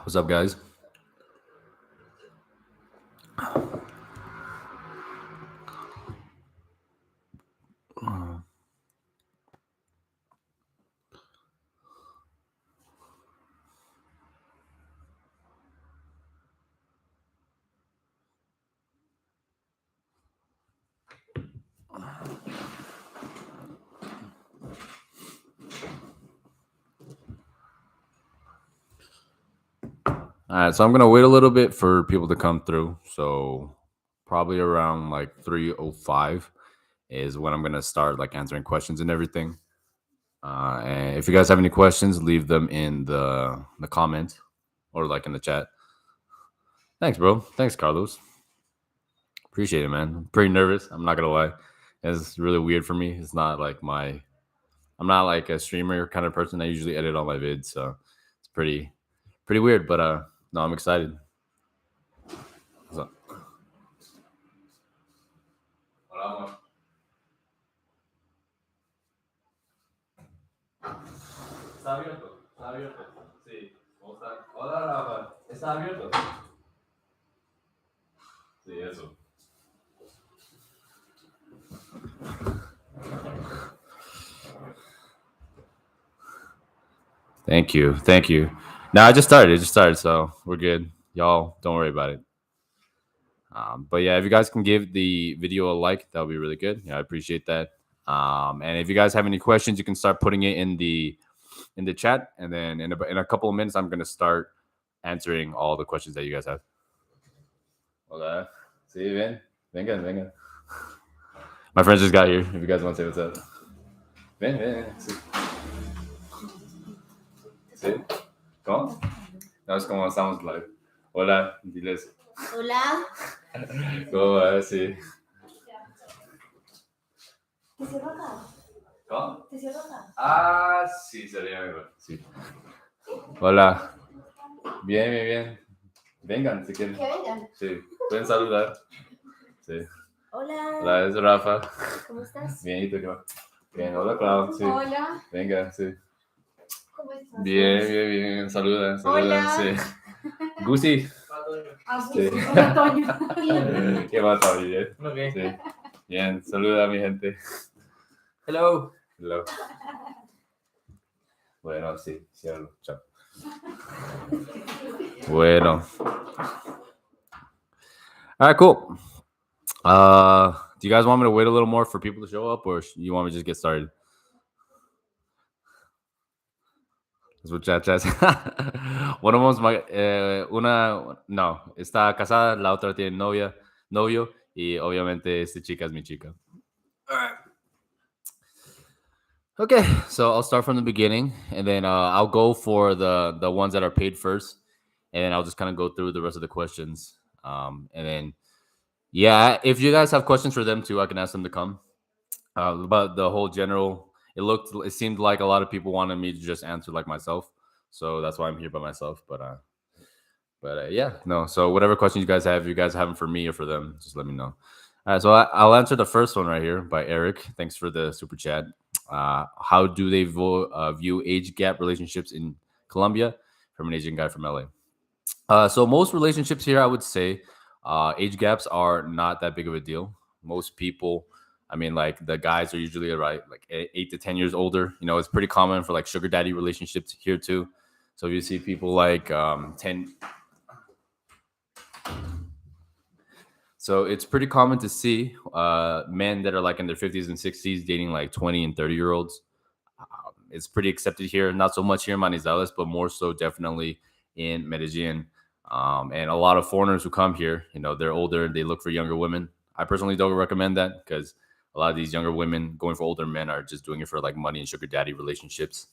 What's up, guys? All right, so I'm gonna wait a little bit for people to come through. So probably around like 3:05 is when I'm gonna start like answering questions and everything. And if you guys have any questions, leave them in the comment or like in the chat. Thanks, bro. Thanks, Carlos. Appreciate it, man. I'm pretty nervous. I'm not gonna lie. It's really weird for me. It's not like my. I'm not like a streamer kind of person. I usually edit all my vids, so it's pretty weird. But no, I'm excited. What's up? Hola, está abierto, está abierto. Sí. ¿Cómo está? Hola, Rafa. Está abierto. Sí, eso. Thank you. Thank you. No, I just started. It just started, so we're good. Y'all, don't worry about it. But yeah, if you guys can give the video a like, that would be really good. Yeah, I appreciate that. And if you guys have any questions, you can start putting it in the chat, and then in a couple of minutes, I'm gonna start answering all the questions that you guys have. Hola. Sí, ven. Vengan, vengan. My friends just got here. If you guys want to say what's up. Ven, ven. Sí. ¿Sí? ¿Cómo? No, es como estamos live. Hola, diles. Hola. ¿Cómo va? Sí. ¿Te cierro acá? ¿Cómo? ¿Te cierro acá? Ah, sí, sería mejor. Sí. Hola. Bien, bien, bien. Vengan si quieren. Que vengan. Sí, pueden saludar. Sí. Hola. Hola, es Rafa. ¿Cómo estás? Bien, ¿y tú qué va? Bien, hola, Clau. Sí. Hola. Venga, sí. ¿Cómo estás? Bien, bien, bien. Saluda, saluda. Hola. Sí. Gusi. Sí. Hola, Toño. ¿Qué más, Javier? Okay. Sí. Bien, saluda a mi gente. Hello. Hello. Bueno, sí, cierro. Chao. Bueno. All right, cool. Do you guys want me to wait a little more for people to show up, or you want me to just get started? Las muchachas. One of them's my, no, está casada, la otra tiene novio, y obviamente esta chica es mi chica. All right. Okay, so I'll start from the beginning, and then I'll go for the ones that are paid first, and then I'll just kind of go through the rest of the questions. And then, yeah, if you guys have questions for them too, I can ask them to come. But the whole general, it seemed like a lot of people wanted me to just answer like myself, so that's why I'm here by myself. But yeah, no. So whatever questions you guys have, if you guys have them for me or for them, just let me know. All right, so I'll answer the first one right here by Eric. Thanks for the super chat. How do they view age gap relationships in Colombia? From an Asian guy from LA. So most relationships here, I would say, age gaps are not that big of a deal. Most people, I mean, like the guys are usually right, like 8 to 10 years older. You know, it's pretty common for like sugar daddy relationships here too. So if you see people like 10. So it's pretty common to see men that are like in their 50s and 60s dating like 20 and 30-year-olds. It's pretty accepted here, not so much here in Manizales, but more so definitely in Medellin. And a lot of foreigners who come here, you know, they're older, they look for younger women. I personally don't recommend that because a lot of these younger women going for older men are just doing it for like money and sugar daddy relationships.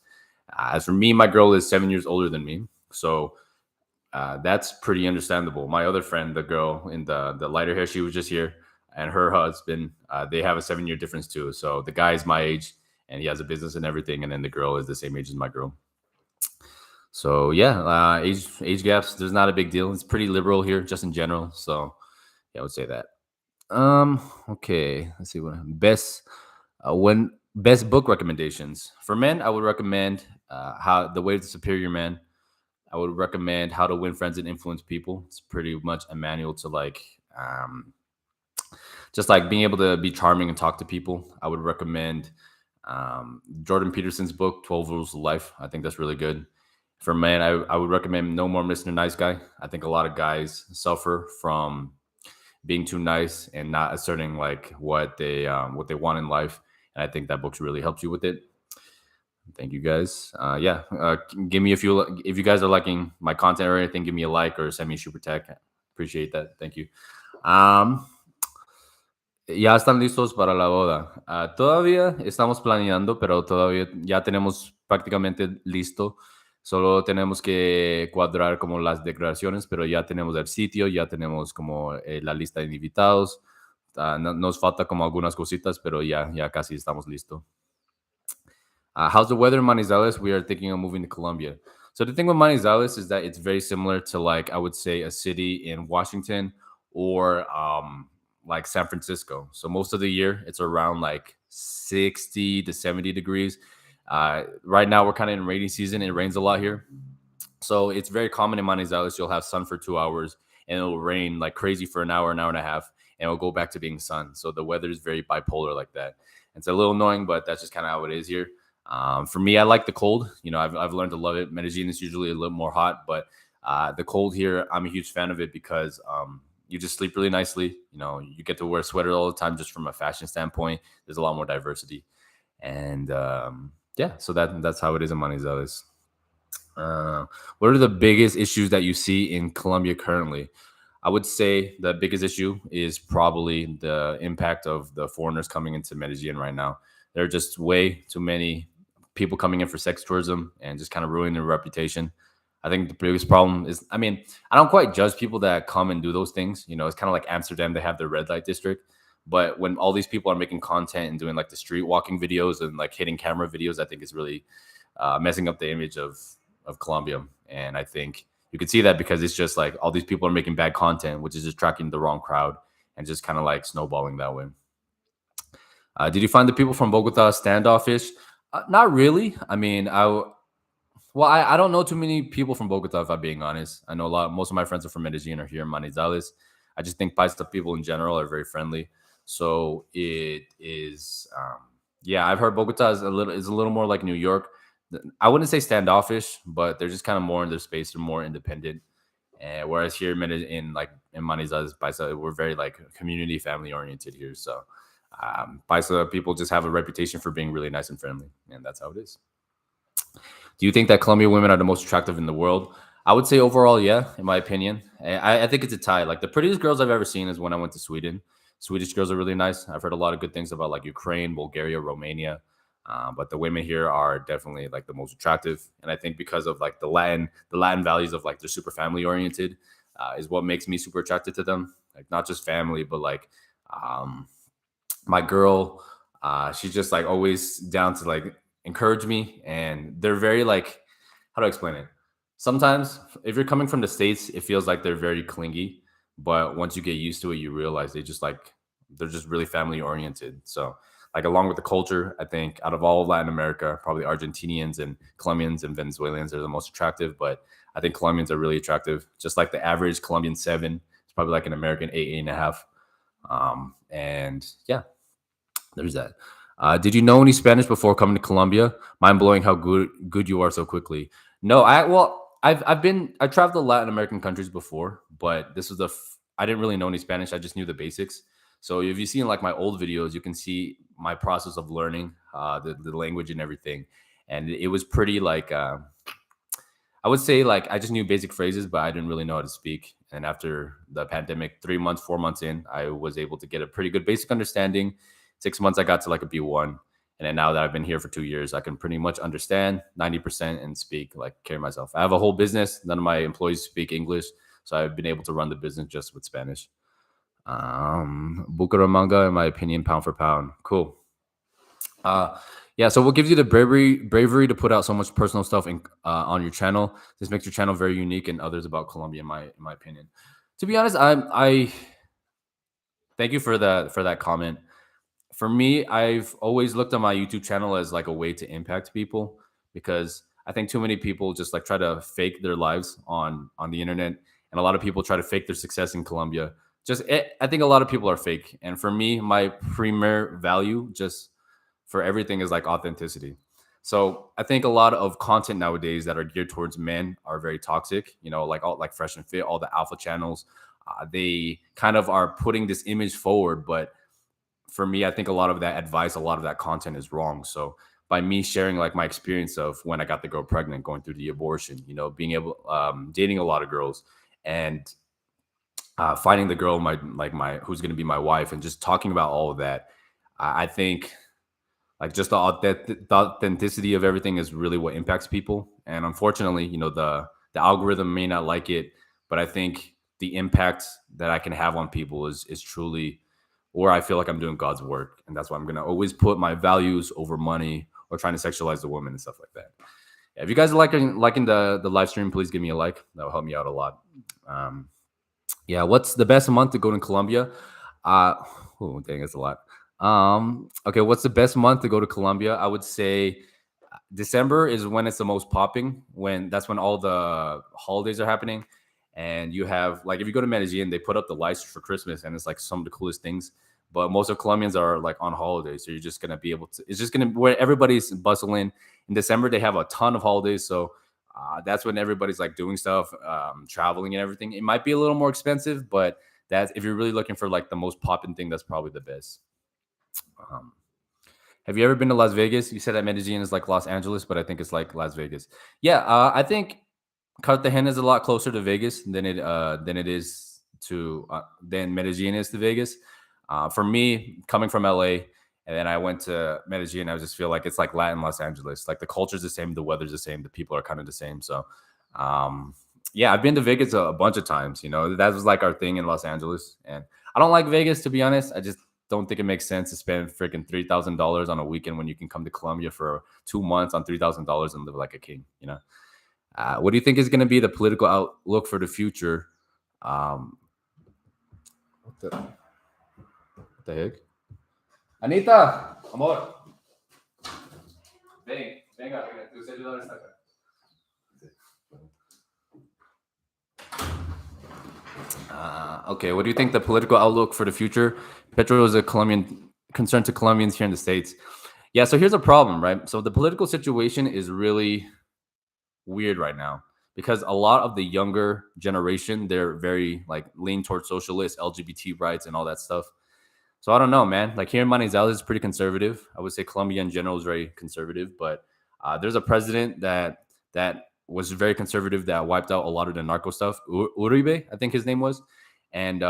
As for me, my girl is 7 years older than me. So that's pretty understandable. My other friend, the girl in the lighter hair, she was just here, and her husband, they have a 7 year difference too. So the guy is my age, and he has a business and everything, and then the girl is the same age as my girl. So yeah, age gaps. There's not a big deal. It's pretty liberal here, just in general. So yeah, I would say that. Okay, let's see what best book recommendations for men. I would recommend How the Way of the Superior Man. I would recommend How to Win Friends and Influence People. It's pretty much a manual to like just like being able to be charming and talk to people. I would recommend Jordan Peterson's book, 12 Rules of Life. I think that's really good. For men, I would recommend No More Mr. Nice Guy. I think a lot of guys suffer from being too nice and not asserting like what they want in life. And I think that book really helps you with it. Thank you guys. Yeah, give me a few if you guys are liking my content or anything. Give me a like or send me a super tech. Appreciate that. Thank you. Um, Ya están listos para la boda. Todavía estamos planeando, pero todavía ya tenemos prácticamente listo. Solo tenemos que cuadrar como las declaraciones, pero ya tenemos el sitio, ya tenemos como la lista de invitados. Nos falta como algunas cositas, pero ya casi estamos listos. How's the weather in Manizales? We are thinking of moving to Colombia. So the thing with Manizales is that it's very similar to like I would say a city in Washington or like San Francisco. So most of the year it's around like 60 to 70 degrees. Right now we're kind of in rainy season. It rains a lot here. So it's very common in Manizales. You'll have sun for 2 hours and it'll rain like crazy for an hour and a half, and it'll go back to being sun. So the weather is very bipolar like that. It's a little annoying, but that's just kind of how it is here. For me, I like the cold. You know, I've learned to love it. Medellin is usually a little more hot, but the cold here, I'm a huge fan of it because you just sleep really nicely. You know, you get to wear a sweater all the time just from a fashion standpoint. There's a lot more diversity. And yeah, so that's how it is in Manizales. What are the biggest issues that you see in Colombia currently? I would say the biggest issue is probably the impact of the foreigners coming into Medellin right now. There are just way too many people coming in for sex tourism and just kind of ruining their reputation. I think the biggest problem is, I mean, I don't quite judge people that come and do those things. You know, it's kind of like Amsterdam, they have their red light district. But when all these people are making content and doing like the street walking videos and like hitting camera videos, I think it's really messing up the image of Colombia. And I think you can see that because it's just like all these people are making bad content, which is just attracting the wrong crowd and just kind of like snowballing that way. Did you find the people from Bogota standoffish? Not really. I mean, I don't know too many people from Bogota, if I'm being honest. I know most of my friends are from Medellin or here in Manizales. I just think Paisa people in general are very friendly. So it is, yeah, I've heard Bogota is a little more like New York. I wouldn't say standoffish, but they're just kind of more in their space. They're more independent. And whereas here in like in Manizales, Paisa, we're very like community family oriented here. So Paisa people just have a reputation for being really nice and friendly, and that's how it is. Do you think that Colombian women are the most attractive in the world? I would say overall, yeah, in my opinion. I think it's a tie. Like the prettiest girls I've ever seen is when I went to Sweden. Swedish girls are really nice. I've heard a lot of good things about like Ukraine, Bulgaria, Romania. But the women here are definitely like the most attractive, and I think because of like the Latin values of like they're super family oriented, is what makes me super attracted to them. Like not just family, but like um, my girl, she's just like always down to like encourage me, and they're very like, how do I explain it? Sometimes if you're coming from the States, it feels like they're very clingy, but once you get used to it, you realize they're just really family oriented. So like along with the culture, I think out of all of Latin America, probably Argentinians and Colombians and Venezuelans are the most attractive, but I think Colombians are really attractive. Just like the average Colombian 7, it's probably like an American 8, 8.5. And yeah, there's that. Did you know any Spanish before coming to Colombia? Mind blowing how good you are so quickly. No, I've traveled to Latin American countries before, but this was I didn't really know any Spanish. I just knew the basics. So if you see in like my old videos, you can see my process of learning the language and everything, and it was pretty like I would say like I just knew basic phrases, but I didn't really know how to speak. And after the pandemic, 3 months, 4 months in, I was able to get a pretty good basic understanding. 6 months, I got to like a B1. And then now that I've been here for 2 years, I can pretty much understand 90% and speak, like carry myself. I have a whole business. None of my employees speak English. So I've been able to run the business just with Spanish. Bucaramanga, in my opinion, pound for pound. Cool. Yeah, so what gives you the bravery to put out so much personal stuff on your channel? This makes your channel very unique and others about Colombia, in my opinion. To be honest, I thank you for that comment. For me, I've always looked at my YouTube channel as like a way to impact people because I think too many people just like try to fake their lives on the internet, and a lot of people try to fake their success in Colombia. I think a lot of people are fake, and for me, my premier value just for everything is like authenticity. So I think a lot of content nowadays that are geared towards men are very toxic. Like all like Fresh and Fit, all the alpha channels, they kind of are putting this image forward. But for me, I think a lot of that advice, a lot of that content is wrong. So by me sharing like my experience of when I got the girl pregnant, going through the abortion, being able dating a lot of girls, and finding the girl my who's going to be my wife, and just talking about all of that, I think like just the authenticity of everything is really what impacts people. And unfortunately, the algorithm may not like it, but I think the impact that I can have on people is truly where I feel like I'm doing God's work. And that's why I'm going to always put my values over money or trying to sexualize the women and stuff like that. Yeah, if you guys are liking the live stream, please give me a like. That will help me out a lot. Yeah, what's the best month to go to Colombia? Oh, dang, that's a lot. Okay, what's the best month to go to Colombia? I would say December is when it's the most popping. That's when all the holidays are happening, and you have like if you go to Medellin, they put up the lights for Christmas, and it's like some of the coolest things. But most of Colombians are like on holidays, so you're just gonna be able to. It's just gonna where everybody's bustling. In December, they have a ton of holidays, so that's when everybody's like doing stuff, traveling and everything. It might be a little more expensive, but that's if you're really looking for like the most popping thing, that's probably the best. Um, have you ever been to Las Vegas? You said that Medellin is like Los Angeles, but I think it's like Las Vegas. Yeah, I think Cartagena is a lot closer to Vegas than it is to than Medellin is to Vegas. For me, coming from LA, and then I went to Medellin, I just feel like it's like Latin Los Angeles. Like the culture's the same, the weather's the same, the people are kind of the same. So, yeah, I've been to Vegas a bunch of times. That was like our thing in Los Angeles, and I don't like Vegas, to be honest. I just don't think it makes sense to spend freaking $3,000 on a weekend when you can come to Colombia for 2 months on $3,000 and live like a king. What do you think is going to be the political outlook for the future? What the heck? Anita, amor. Ven, venga, tu celular está acá. Okay, what do you think the political outlook for the future? Petro is a Colombian concern to Colombians here in the States. Yeah, so here's a problem, right? So the political situation is really weird right now because a lot of the younger generation, they're very like lean towards socialist, LGBT rights and all that stuff. So I don't know, man. Like here in Monezales is pretty conservative. I would say Colombia in general is very conservative, but there's a president that was very conservative that wiped out a lot of the narco stuff. Uribe, I think his name was, and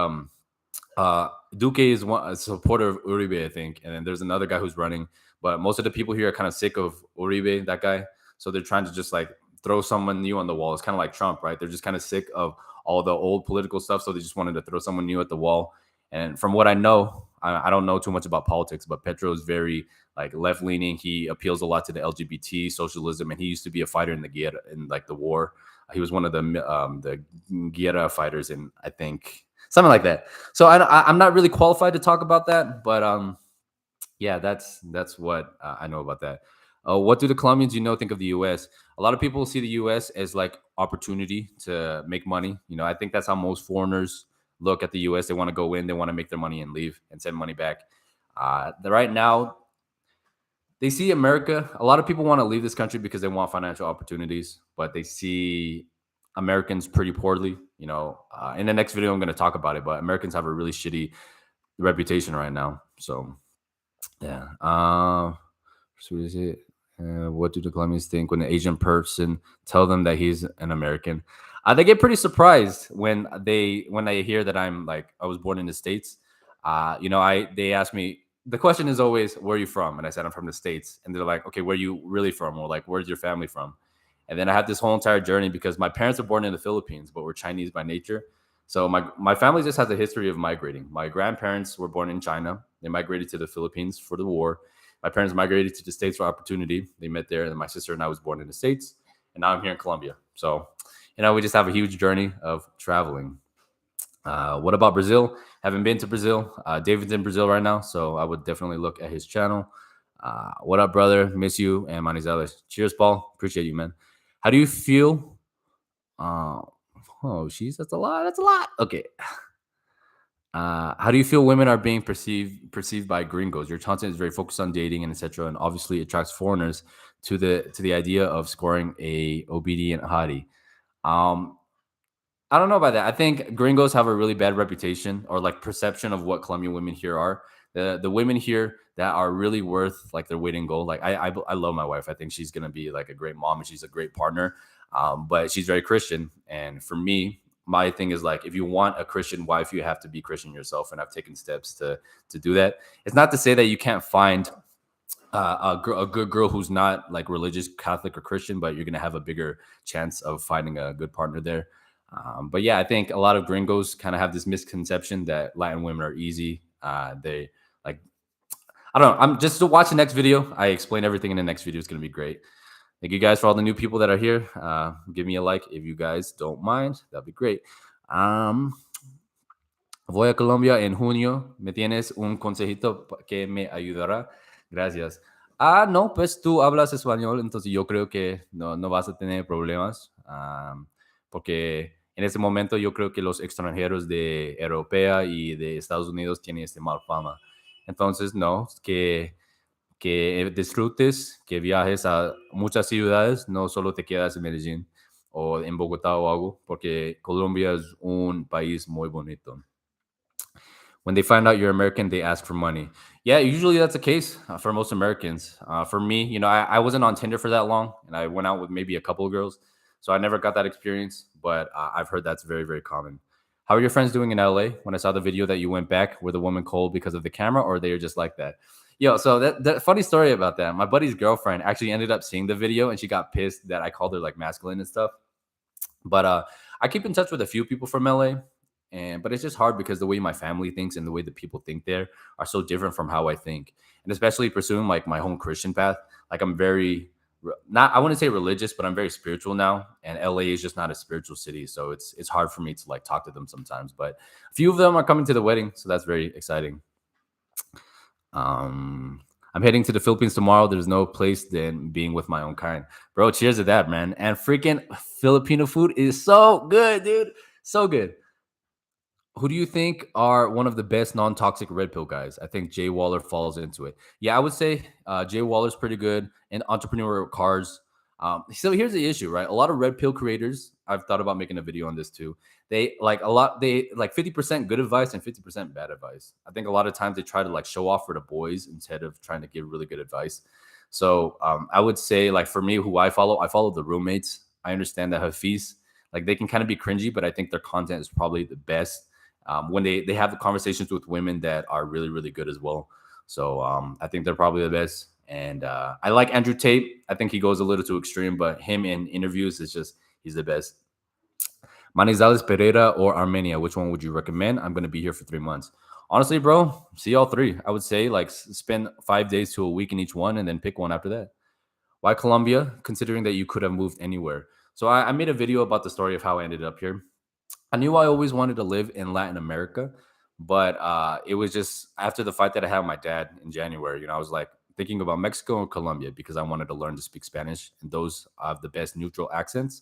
Duque is a supporter of Uribe, I think, and then there's another guy who's running. But most of the people here are kind of sick of Uribe, that guy. So they're trying to just like throw someone new on the wall. It's kind of like Trump, right? They're just kind of sick of all the old political stuff, so they just wanted to throw someone new at the wall. And from what I know, I don't know too much about politics, but Petro is very like left leaning. He appeals a lot to the LGBT socialism, and he used to be a fighter in the guerra, in like the war. He was one of the guerra fighters, in I think something like that. So I'm not really qualified to talk about that, but yeah, that's what I know about that. What do the Colombians think of the U.S.? A lot of people see the U.S. as like opportunity to make money. I think that's how most foreigners look at the U.S. They want to go in, they want to make their money and leave and send money back. Right now, they see America. A lot of people want to leave this country because they want financial opportunities, but they see Americans pretty poorly. In the next video, I'm going to talk about it, but Americans have a really shitty reputation right now. So, yeah. What do the Colombians think when an Asian person tell them that he's an American? They get pretty surprised when they hear that I was born in the States. They ask me, the question is always, where are you from? And I said, I'm from the States. And they're like, okay, where are you really from? Or like, where's your family from? And then I have this whole entire journey because my parents were born in the Philippines, but we're Chinese by nature. So my family just has a history of migrating. My grandparents were born in China. They migrated to the Philippines for the war. My parents migrated to the States for opportunity. They met there, and my sister and I was born in the States. And now I'm here in Colombia. So, we just have a huge journey of traveling. What about Brazil? Haven't been to Brazil. David's in Brazil right now, so I would definitely look at his channel. What up, brother? Miss you and Manizales. Cheers, Paul. Appreciate you, man. How do you feel? Uh, oh, she's that's a lot. That's a lot. Okay. How do you feel women are being perceived by gringos? Your content is very focused on dating and etc. And obviously attracts foreigners to the idea of scoring a obedient hottie. Um, I don't know about that. I think gringos have a really bad reputation or like perception of what Colombian women here are. The women here that are really worth like their weight in gold. Like I love my wife. I think she's gonna be like a great mom and she's a great partner. But she's very Christian. And for me, my thing is like if you want a Christian wife, you have to be Christian yourself. And I've taken steps to do that. It's not to say that you can't find a good girl who's not like religious, Catholic or Christian, but you're gonna have a bigger chance of finding a good partner there. But yeah, I think a lot of gringos kind of have this misconception that Latin women are easy. They like, I don't know. I'm just to watch the next video. I explain everything in the next video. It's going to be great. Thank you guys for all the new people that are here. Give me a like if you guys don't mind. That'd be great. Voy a Colombia en junio. ¿Me tienes un consejito que me ayudará? Gracias. No, pues tú hablas español, entonces yo creo que no vas a tener problemas. Porque en este momento yo creo que los extranjeros de Europea y de Estados Unidos tienen este mal fama. Entonces, no, que disfrutes, que viajes a muchas ciudades, no solo te quedas en Medellín o en Bogotá o algo, porque Colombia es un país muy bonito. When they find out you're American, they ask for money. Yeah, usually that's the case for most Americans. For me, you know, I wasn't on Tinder for that long, and I went out with maybe a couple of girls, so I never got that experience. But I've heard that's very, very common. How are your friends doing in LA? When I saw the video that you went back, were the women cold because of the camera, or they are just like that? Yo, so that funny story about that. My buddy's girlfriend actually ended up seeing the video, and she got pissed that I called her like masculine and stuff. But I keep in touch with a few people from LA, and but it's just hard because the way my family thinks and the way the people think there are so different from how I think, and especially pursuing like my home Christian path. Like I'm very not I wouldn't say religious, but I'm very spiritual now, and LA is just not a spiritual city, so it's hard for me to like talk to them sometimes. But a few of them are coming to the wedding, so that's very exciting. I'm heading to the Philippines tomorrow. There's no place than being with my own kind. Bro, cheers to that, man. And freaking Filipino food is so good, dude. So good. Who do you think are one of the best non-toxic red pill guys? I think Jay Waller falls into it. Yeah, I would say Jay Waller's pretty good and entrepreneurial cars. So here's the issue, right? A lot of red pill creators, I've thought about making a video on this too. They like 50% good advice and 50% bad advice. I think a lot of times they try to like show off for the boys instead of trying to give really good advice. So I would say like for me, who I follow the roommates. I understand that Hafiz, like they can kind of be cringy, but I think their content is probably the best when they have the conversations with women that are really, really good as well. So I think they're probably the best. And I like Andrew Tate. I think he goes a little too extreme, but him in interviews is just, he's the best. Manizales, Pereira, or Armenia, which one would you recommend? I'm going to be here for 3 months. Honestly, bro, see all three. I would say like spend 5 days to a week in each one and then pick one after that. Why Colombia, considering that you could have moved anywhere? So I made a video about the story of how I ended up here. I knew I always wanted to live in Latin America, but it was just after the fight that I had with my dad in January, you know, I was like thinking about Mexico or Colombia because I wanted to learn to speak Spanish, and those have the best neutral accents.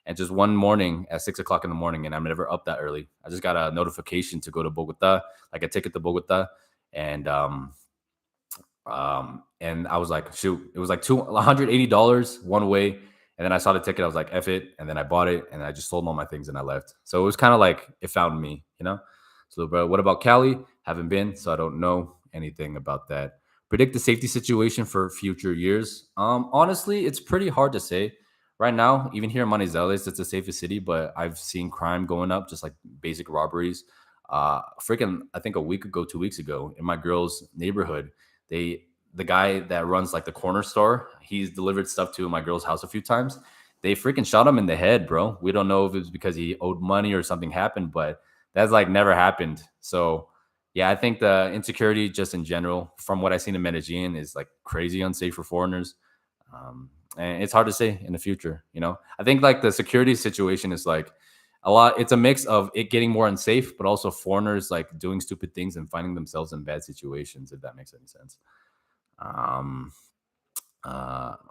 And just one morning at 6 o'clock in the morning, and I'm never up that early, I just got a notification to go to Bogota, like a ticket to Bogota, and and I was like, shoot, it was like $180 one way. And then I saw the ticket. I was like, F it. And then I bought it and I just sold all my things and I left. So it was kind of like it found me, you know? So, bro, what about Cali? Haven't been, so I don't know anything about that. Predict the safety situation for future years. Honestly, it's pretty hard to say. Right now, even here in Monezales, it's the safest city, but I've seen crime going up, just like basic robberies. I think a week ago, 2 weeks ago, in my girl's neighborhood, the guy that runs like the corner store, he's delivered stuff to my girl's house a few times. They freaking shot him in the head, bro. We don't know if it was because he owed money or something happened, but that's like never happened. So yeah, I think the insecurity just in general, from what I've seen in Medellin, is like crazy unsafe for foreigners. And it's hard to say in the future, you know. I think like the security situation is like a lot. It's a mix of it getting more unsafe, but also foreigners like doing stupid things and finding themselves in bad situations, if that makes any sense. Um,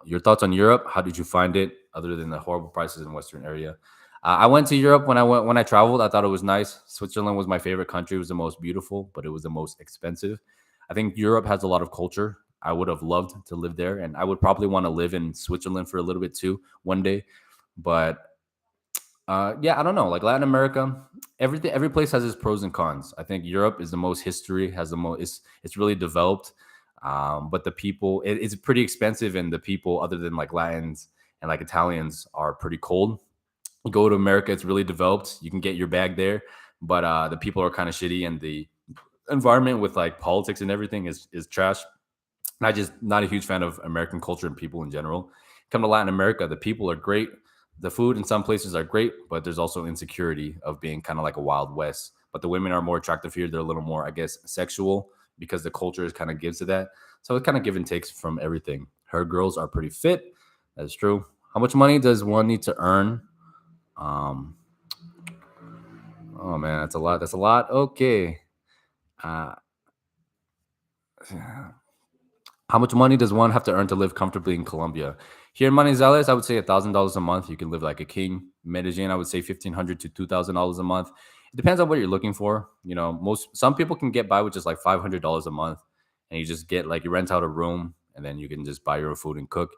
your thoughts on Europe? How did you find it, other than the horrible prices in Western area? I went to Europe when I traveled. I thought it was nice. Switzerland was my favorite country. It was the most beautiful, but it was the most expensive. I think Europe has a lot of culture. I would have loved to live there, and I would probably want to live in Switzerland for a little bit too one day. But yeah, I don't know. Like Latin America, every place has its pros and cons. I think Europe is the most history, has the most. It's really developed, but the people it's pretty expensive, and the people, other than like Latins and like Italians, are pretty cold. You go to America, it's really developed. You can get your bag there, but the people are kind of shitty, and the environment with like politics and everything is trash. Not just not a huge fan of American culture and people in general. Come to Latin America, the people are great. The food in some places are great, but there's also insecurity of being kind of like a wild west. But the women are more attractive here. They're a little more, I guess, sexual because the culture is kind of gives to that. So it kind of give and takes from everything. Her girls are pretty fit. That's true. How much money does one need to earn? Um, oh man, that's a lot. That's a lot. Okay. Uh, How much money does one have to earn to live comfortably in Colombia? Here in Manizales, I would say $1,000 a month. You can live like a king. Medellin, I would say $1,500 to $2,000 a month. It depends on what you're looking for. You know, some people can get by with just like $500 a month, and you just get like you rent out a room, and then you can just buy your own food and cook.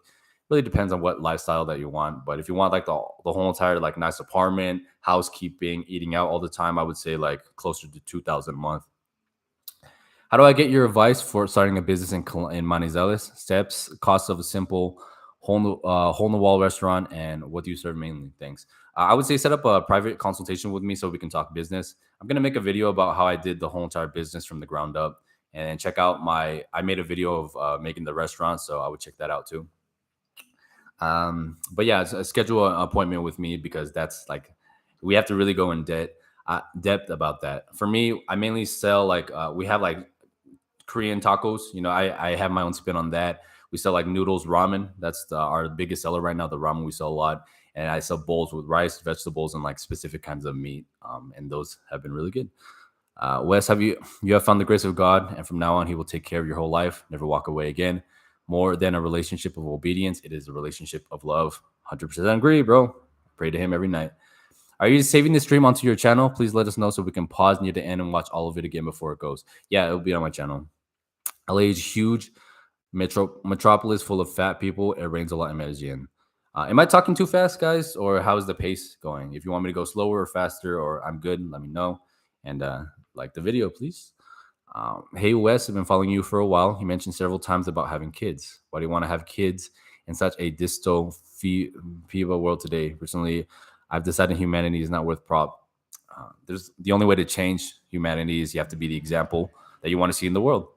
Really depends on what lifestyle that you want. But if you want like the whole entire like nice apartment, housekeeping, eating out all the time, I would say like closer to 2,000 a month. How do I get your advice for starting a business in Manizales? Steps, cost of a simple hole in the wall restaurant, and what do you serve mainly? Thanks. I would say set up a private consultation with me so we can talk business. I'm gonna make a video about how I did the whole entire business from the ground up, and check out my. I made a video of making the restaurant, so I would check that out too. But yeah, schedule an appointment with me because that's like we have to really go in depth about that. For me, I mainly sell like we have like Korean tacos. You know, I have my own spin on that. We sell like noodles, ramen. That's our biggest seller right now. The ramen we sell a lot, and I sell bowls with rice, vegetables, and like specific kinds of meat. And those have been really good. Wes, you have found the grace of God, and from now on, He will take care of your whole life. Never walk away again. More than a relationship of obedience, it is a relationship of love. 100% agree, bro. Pray to Him every night. Are you saving the stream onto your channel? Please let us know so we can pause near the end and watch all of it again before it goes. Yeah, it'll be on my channel. LA is huge, metropolis full of fat people. It rains a lot in Medellin. Am I talking too fast, guys, or how is the pace going? If you want me to go slower or faster, or I'm good, let me know. And like the video, please. Hey Wes, I've been following you for a while. You mentioned several times about having kids. Why do you want to have kids in such a dystopian world today? Recently, I've decided humanity is not worth prop. There's the only way to change humanity is you have to be the example that you want to see in the world,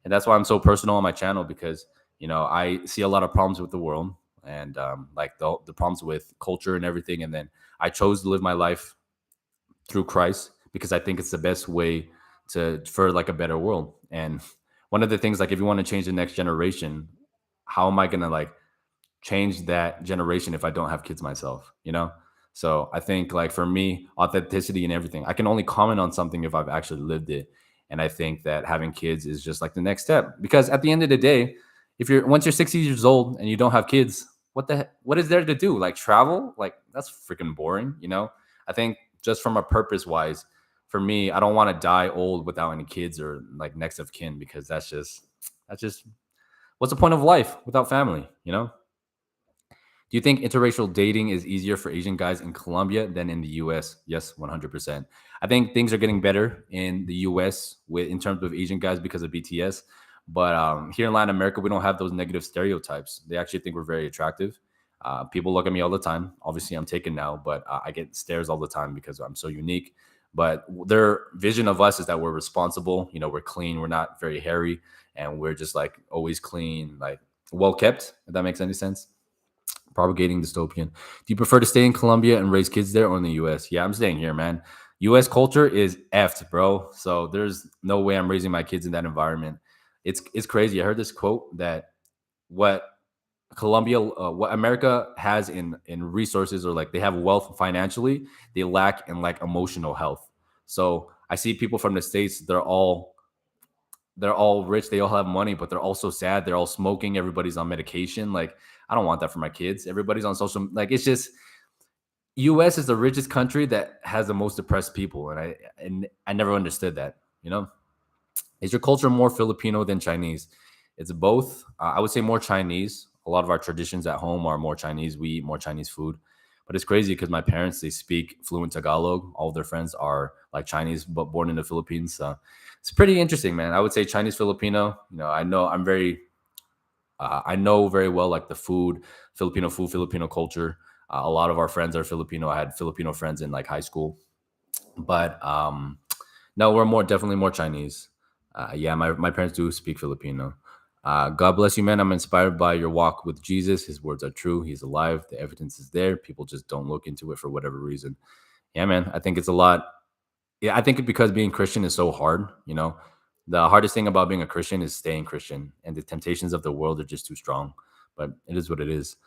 and that's why I'm so personal on my channel because I see a lot of problems with the world and like the problems with culture and everything, and then I chose to live my life through Christ because I think it's the best way for like a better world. And one of the things, like if you want to change the next generation, how am I gonna like change that generation if I don't have kids myself? So I think like for me, authenticity and everything, I can only comment on something if I've actually lived it. And I think that having kids is just like the next step because at the end of the day, if once you're 60 years old and you don't have kids, what is there to do? Like travel? Like that's freaking boring. I think just from a purpose wise, for me, I don't want to die old without any kids or like next of kin because that's just what's the point of life without family? Do you think interracial dating is easier for Asian guys in Colombia than in the US? Yes, 100%. I think things are getting better in the US in terms of Asian guys because of BTS. But here in Latin America, we don't have those negative stereotypes. They actually think we're very attractive. People look at me all the time. Obviously, I'm taken now, but I get stares all the time because I'm so unique. But their vision of us is that we're responsible. We're clean. We're not very hairy, and we're just like always clean, like well kept. If that makes any sense. Propagating dystopian. Do you prefer to stay in Colombia and raise kids there or in the US? Yeah, I'm staying here, man. US culture is effed, bro. So there's no way I'm raising my kids in that environment. It's crazy. I heard this quote that what what America has in resources or like they have wealth financially, they lack in like emotional health. So I see people from the States, they're all they're all rich, they all have money, but they're also sad. They're all smoking. Everybody's on medication. Like, I don't want that for my kids. Everybody's on social. Like, it's just U.S. is the richest country that has the most depressed people, and I never understood that. You know, is your culture more Filipino than Chinese? It's both. I would say more Chinese. A lot of our traditions at home are more Chinese. We eat more Chinese food. But it's crazy because my parents, they speak fluent Tagalog. All of their friends are like Chinese, but born in the Philippines. So it's pretty interesting, man. I would say Chinese Filipino. You know, I know very well like the food, Filipino culture. A lot of our friends are Filipino. I had Filipino friends in like high school, but no, we're definitely more Chinese. Yeah, my parents do speak Filipino. God bless you, man. I'm inspired by your walk with Jesus. His words are true. He's alive. The evidence is there. People just don't look into it for whatever reason. Yeah, man. I think it's a lot. Yeah, I think because being Christian is so hard, you know, the hardest thing about being a Christian is staying Christian, and the temptations of the world are just too strong. But it is what it is.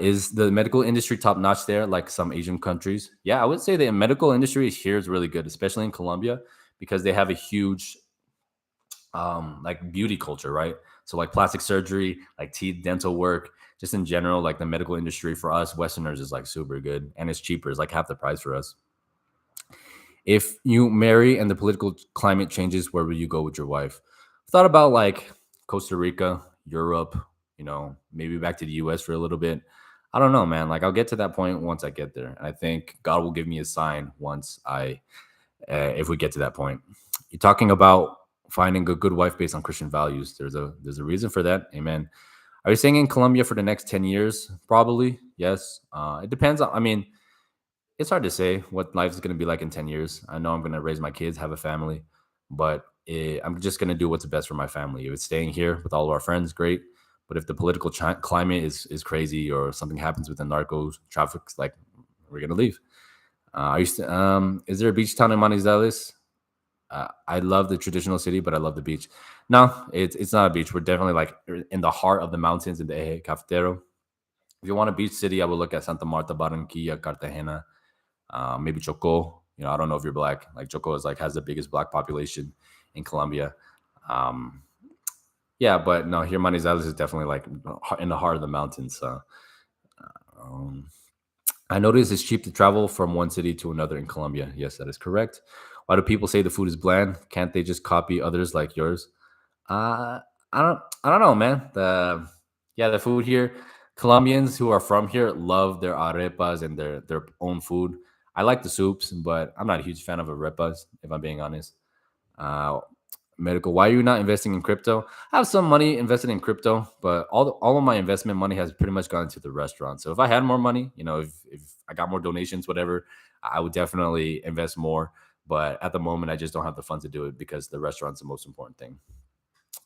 Is the medical industry top notch there, like some Asian countries? Yeah, I would say the medical industry here is really good, especially in Colombia, because they have a huge like beauty culture, right? So like plastic surgery, like teeth, dental work, just in general, like the medical industry for us Westerners is like super good, and it's cheaper. It's like half the price for us. If you marry and the political climate changes, where will you go with your wife? Thought about like Costa Rica, Europe, you know, maybe back to the US for a little bit. I don't know, man. Like I'll get to that point once I get there. And I think God will give me a sign once if we get to that point. You're talking about finding a good wife based on Christian values. There's a reason for that. Amen. Are you staying in Colombia for the next 10 years? Probably. Yes. It depends on, I mean, it's hard to say what life is going to be like in 10 years. I know I'm going to raise my kids, have a family, but I'm just going to do what's best for my family. If it's staying here with all of our friends, great. But if the political climate is crazy or something happens with the narcos, traffic, like we're going to leave. Is there a beach town in Monezales? I love the traditional city, but I love the beach. No, it's not a beach. We're definitely like in the heart of the mountains in the Eje Cafetero. If you want a beach city, I would look at Santa Marta, Barranquilla, Cartagena, maybe Choco. You know, I don't know if you're black. Like Choco is like has the biggest black population in Colombia. Um, yeah, but no, here Manizales is definitely like in the heart of the mountains. So um, I noticed it's cheap to travel from one city to another in Colombia. Yes, that is correct. Why do people say the food is bland? Can't they just copy others like yours? Uh, I don't know, man. The food here, Colombians who are from here love their arepas and their own food. I like the soups, but I'm not a huge fan of arepas, if I'm being honest. Uh, Medical, why are you not investing in crypto? I have some money invested in crypto, but all of my investment money has pretty much gone to the restaurant. So if I had more money, you know, if I got more donations, whatever, I would definitely invest more. But at the moment, I just don't have the funds to do it because the restaurant's the most important thing.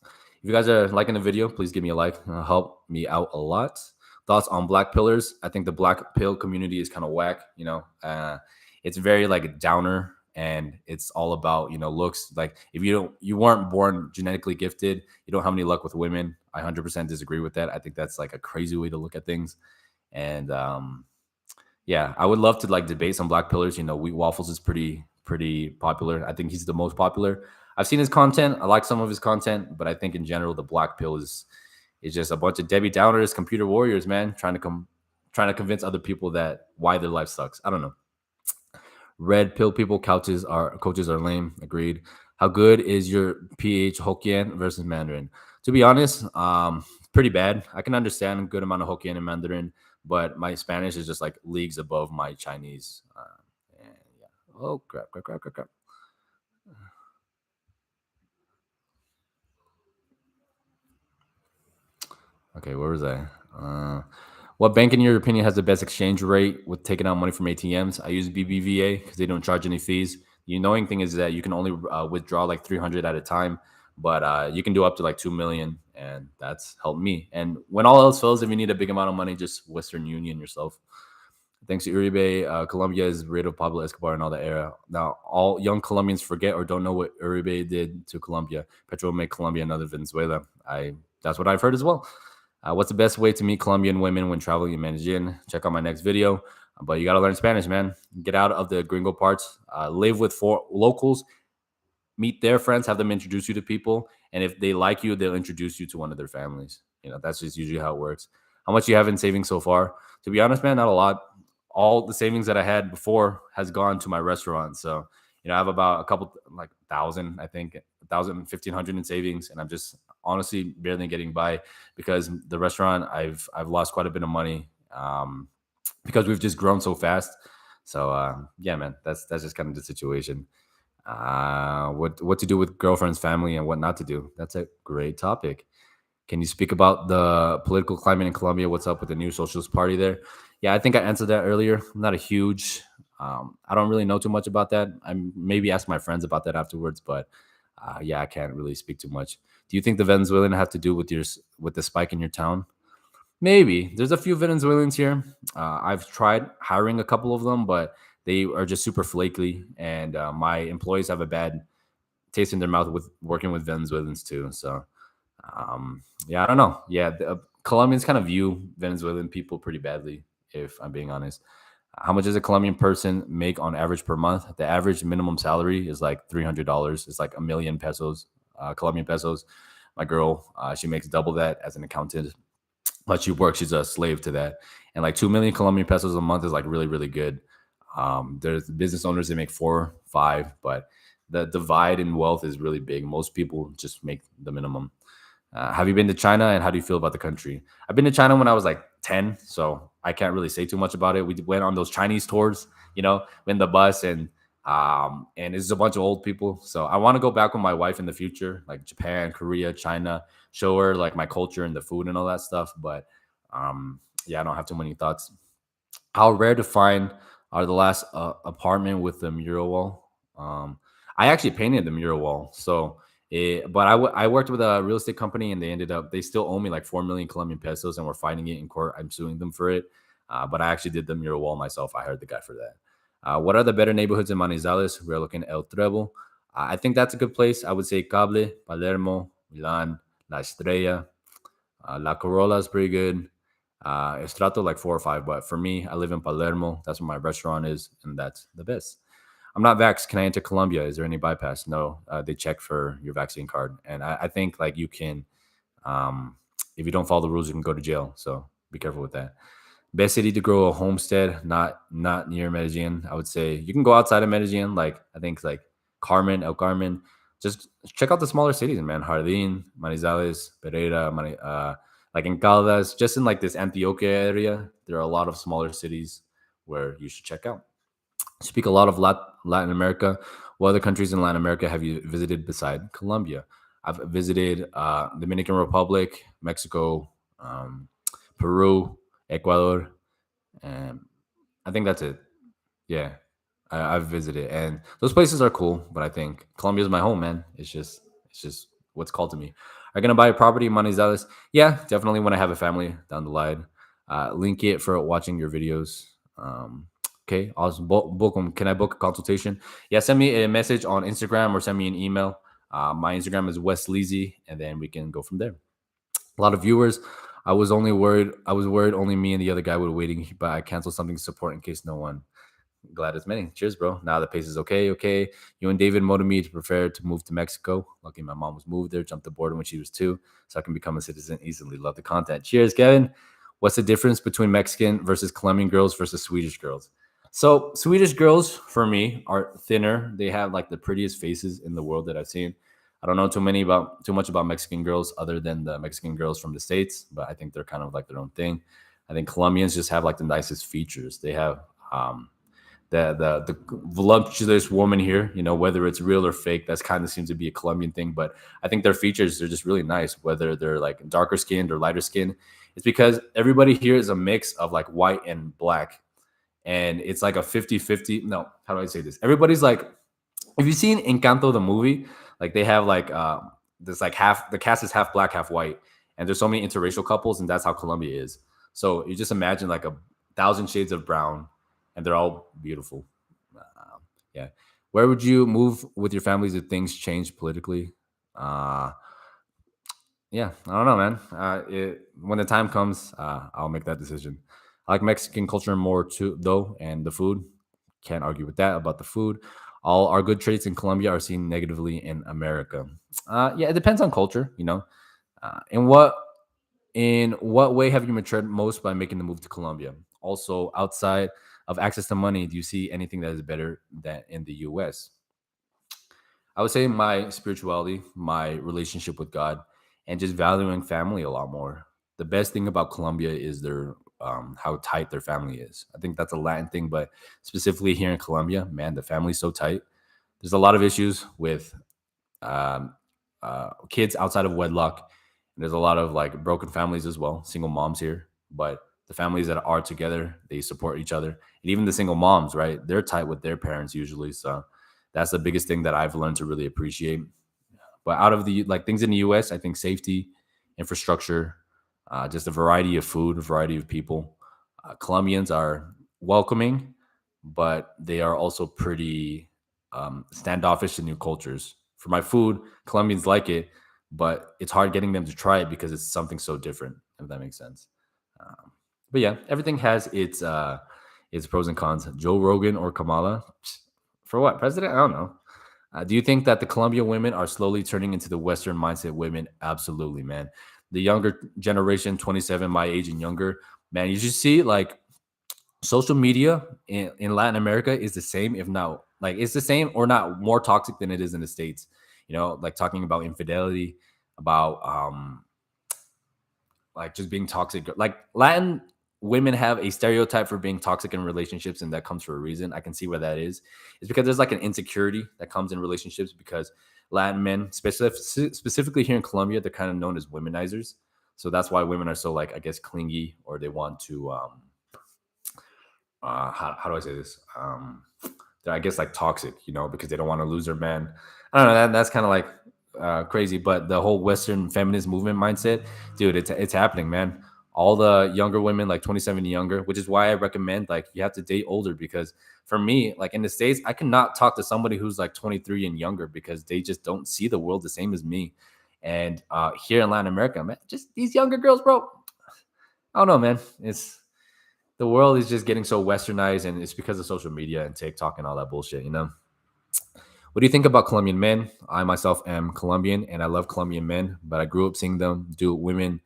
If you guys are liking the video, please give me a like. It'll help me out a lot. Thoughts on black pillars? I think the black pill community is kind of whack. You know, it's very like a downer, and it's all about looks. Like if you weren't born genetically gifted, you don't have any luck with women. I 100% disagree with that. I think that's like a crazy way to look at things. And yeah, I would love to like debate some black pillars. You know, Wheat Waffles is pretty popular. I think he's the most popular. I've seen his content. I like some of his content, but I think in general the black pill is just a bunch of Debbie Downers, computer warriors, man, trying to convince other people that why their life sucks. I don't know. Red pill people, coaches are lame. Agreed. How good is your PH Hokkien versus Mandarin? To be honest, pretty bad. I can understand a good amount of Hokkien and Mandarin, but my Spanish is just like leagues above my Chinese. And yeah. Oh crap. Okay, where was I? What bank, in your opinion, has the best exchange rate with taking out money from ATMs? I use BBVA because they don't charge any fees. The annoying thing is that you can only withdraw like 300 at a time, but you can do up to like 2 million, and that's helped me. And when all else fails, if you need a big amount of money, just Western Union yourself. Thanks to Uribe, Colombia is rid of Pablo Escobar and all that era. Now, all young Colombians forget or don't know what Uribe did to Colombia. Petro will make Colombia another Venezuela. That's what I've heard as well. What's the best way to meet Colombian women when traveling in Medellin? Check out my next video. But you got to learn Spanish, man. Get out of the gringo parts. Live with locals. Meet their friends. Have them introduce you to people. and if they like you, they'll introduce you to one of their families. That's just usually how it works. How much you have in savings so far? To be honest, man, not a lot. All the savings that I had before has gone to my restaurant. So, I have about a couple, like thousand, I think, 1,000, 1,500 in savings, and I'm just honestly barely getting by because the restaurant I've lost quite a bit of money because we've just grown so fast. So yeah, man, that's just kind of the situation. What to do with girlfriend's family and what not to do? That's a great topic. Can you speak about the political climate in Colombia? What's up with the new socialist party there? Yeah, I think I answered that earlier. I'm not a huge, I don't really know too much about that. I maybe ask my friends about that afterwards, but yeah, I can't really speak too much. Do you think the Venezuelan have to do with with the spike in your town? Maybe there's a few Venezuelans here. I've tried hiring a couple of them, but they are just super flaky, and my employees have a bad taste in their mouth with working with Venezuelans too. So yeah, I don't know. Yeah, Colombians kind of view Venezuelan people pretty badly, if I'm being honest. How much does a Colombian person make on average per month? The average minimum salary is like $300. It's like 1,000,000 pesos, Colombian pesos. My girl, she makes double that as an accountant, but she works. She's a slave to that. And like 2 million Colombian pesos a month is like really, really good. There's business owners that make 4, 5, but the divide in wealth is really big. Most people just make the minimum. Have you been to China and how do you feel about the country? I've been to China when I was like 10, so I can't really say too much about it. We went on those Chinese tours, in the bus, and it's a bunch of old people. So I want to go back with my wife in the future, like Japan, Korea, China, show her like my culture and the food and all that stuff. But yeah, I don't have too many thoughts. How rare to find are the last apartment with the mural wall? I actually painted the mural wall, but I worked with a real estate company, and they still owe me like 4 million Colombian pesos, and we're fighting it in court. I'm suing them for it, but I actually did the mural wall myself. I hired the guy for that. What are the better neighborhoods in Manizales? We're looking at El Trevo. I think that's a good place. I would say Cable, Palermo, Milan, La Estrella, La Corolla is pretty good. Estrato like 4 or 5, but for me, I live in Palermo. That's where my restaurant is, and that's the best. I'm not vaxxed. Can I enter Colombia? Is there any bypass? No. They check for your vaccine card, and I think like you can, if you don't follow the rules, you can go to jail. So be careful with that. Best city to grow a homestead, not near Medellin. I would say you can go outside of Medellin, like I think like Carmen, El Carmen. Just check out the smaller cities, man. Jardín, Manizales, Pereira, like in Caldas, just in like this Antioquia area. There are a lot of smaller cities where you should check out. Speak a lot of Latin America. What other countries in Latin America have you visited beside Colombia? I've visited Dominican Republic, Mexico, Peru, Ecuador, and I think that's it. Yeah, I've visited, and those places are cool. But I think Colombia is my home, man. It's just what's called to me. Are you gonna buy a property in Monezales? Yeah, definitely when I have a family down the line. Link it for watching your videos. Okay, awesome. Book them. Can I book a consultation? Yeah, send me a message on Instagram or send me an email. My Instagram is Westleasy, and then we can go from there. A lot of viewers. I was worried only me and the other guy were waiting, but I canceled something to support in case no one. Glad as many. Cheers, bro. Now the pace is okay. Okay. You and David motivated me to prefer to move to Mexico. Lucky my mom was moved there, jumped the border when she was 2, so I can become a citizen easily. Love the content. Cheers, Kevin. What's the difference between Mexican versus Colombian girls versus Swedish girls? So Swedish girls for me are thinner. They have like the prettiest faces in the world that I've seen. I don't know too much about Mexican girls other than the Mexican girls from the States, but I think they're kind of like their own thing. I think Colombians just have like the nicest features. They have the voluptuous woman here, whether it's real or fake, that's kind of seems to be a Colombian thing. But I think their features are just really nice, whether they're like darker skinned or lighter skinned. It's because everybody here is a mix of like white and black. And it's like a 50-50. No, how do I say this? Everybody's like, if you've seen Encanto, the movie, like they have like, there's like half, the cast is half black, half white. And there's so many interracial couples, and that's how Colombia is. So you just imagine like 1,000 shades of brown, and they're all beautiful. Yeah. Where would you move with your families if things change politically? Uh, yeah, I don't know, man. When the time comes, I'll make that decision. I like Mexican culture more too, though, and the food. Can't argue with that about the food. All our good traits in Colombia are seen negatively in America. Yeah, it depends on culture, you know. Uh, in what in what way have you matured most by making the move to Colombia? Also, outside of access to money, do you see anything that is better than in the US? I would say my spirituality, my relationship with God, and just valuing family a lot more. The best thing about Colombia is their how tight their family is. I think that's a Latin thing, but specifically here in Colombia, man, the family's so tight. There's a lot of issues with um, kids outside of wedlock. And there's a lot of like broken families as well, single moms here. But the families that are together, they support each other. And even the single moms, right? They're tight with their parents usually. So that's the biggest thing that I've learned to really appreciate. But out of the like things in the US, I think safety, infrastructure, just a variety of food, a variety of people. Colombians are welcoming, but they are also pretty standoffish to new cultures. For my food, Colombians like it, but it's hard getting them to try it because it's something so different. If that makes sense. Um, but yeah, everything has its pros and cons. Joe Rogan or Kamala, for what president? I don't know. Do you think that the Colombian women are slowly turning into the Western mindset women? Absolutely, man. The younger generation, 27, my age and younger, man, you should see like social media in Latin America is the same, if not like it's the same or not more toxic than it is in the States. You know, like talking about infidelity, about like just being toxic. Like Latin women have a stereotype for being toxic in relationships, and that comes for a reason. I can see where that is. It's because there's like an insecurity that comes in relationships because Latin men, specifically here in Colombia, they're kind of known as womenizers. So that's why women are so like I guess clingy, or they want to how do I say this? They're I guess like toxic, you know, because they don't want to lose their man. I don't know. That's kind of like crazy, but the whole Western feminist movement mindset, dude, it's happening, man. All the younger women, like 27 and younger, which is why I recommend like you have to date older because for me, like in the States, I cannot talk to somebody who's like 23 and younger because they just don't see the world the same as me. And here in Latin America, man, just these younger girls, bro. I don't know, man. It's the world is just getting so westernized, and it's because of social media and TikTok and all that bullshit, you know? What do you think about Colombian men? I myself am Colombian and I love Colombian men, but I grew up seeing them do women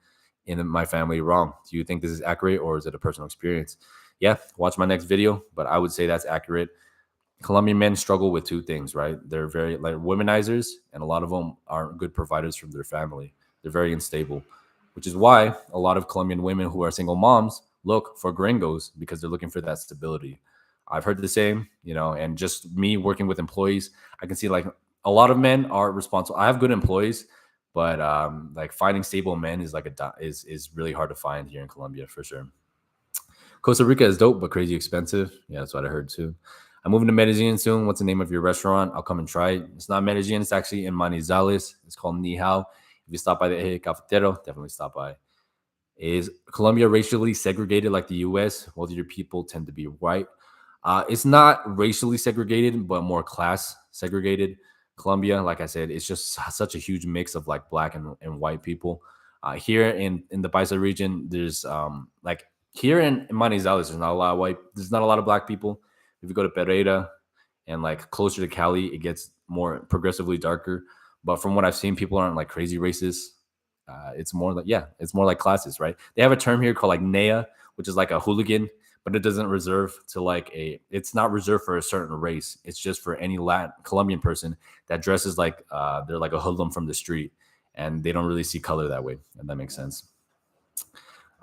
in my family wrong. Do you think this is accurate or is it a personal experience? Yeah, watch my next video, but I would say that's accurate. Colombian men struggle with two things, right? They're very like womenizers, and a lot of them aren't good providers for their family. They're very unstable, which is why a lot of Colombian women who are single moms look for gringos because they're looking for that stability. I've heard the same, you know, and just me working with employees, I can see like a lot of men are responsible. I have good employees, but like finding stable men is like is really hard to find here in Colombia for sure. Costa Rica is dope, but crazy expensive. Yeah, that's what I heard too. I'm moving to Medellin soon. What's the name of your restaurant? I'll come and try it. It's not Medellin. It's actually in Manizales. It's called Ni Hao. If you stop by the Eje Cafetero, definitely stop by. Is Colombia racially segregated like the U.S.? Wealthier people tend to be white. It's not racially segregated, but more class segregated. Colombia, like I said, it's just such a huge mix of like black and white people. Here in the Paisa region, there's like here in Manizales, there's not a lot of white. There's not a lot of black people. If you go to Pereira and like closer to Cali, it gets more progressively darker. But from what I've seen, people aren't like crazy racist. It's more like it's more like classes, right? They have a term here called like NEA, which is like a hooligan, but it doesn't reserve to like a. It's not reserved for a certain race. It's just for any Latin Colombian person that dresses like they're like a hoodlum from the street, and they don't really see color that way. And that makes sense.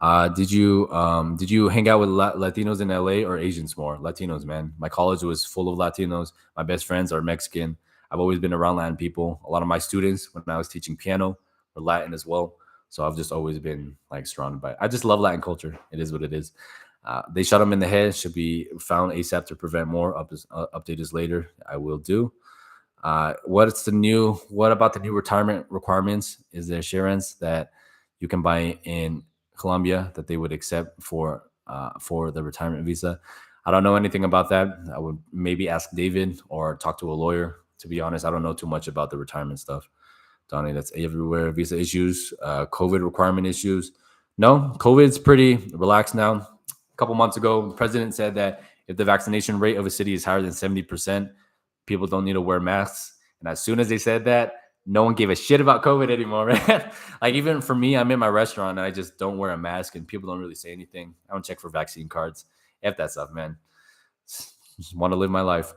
Did you hang out with Latinos in LA or Asians more? Latinos, man. My college was full of Latinos. My best friends are Mexican. I've always been around Latin people. A lot of my students, when I was teaching piano, were Latin as well. So I've just always been like surrounded by it. I just love Latin culture. It is what it is. They shot him in the head. Should be found ASAP to prevent more. Update is later. I will do. What about the new retirement requirements? Is there assurance that you can buy in Colombia that they would accept for the retirement visa? I don't know anything about that. I would maybe ask David or talk to a lawyer. To be honest, I don't know too much about the retirement stuff. Donnie, that's everywhere. Visa issues, COVID requirement issues. No, COVID's pretty relaxed now. A couple months ago, the president said that if the vaccination rate of a city is higher than 70%, people don't need to wear masks. And as soon as they said that, no one gave a shit about COVID anymore, man. Like even for me, I'm in my restaurant and I just don't wear a mask and people don't really say anything. I don't check for vaccine cards. F that stuff, man. Just want to live my life.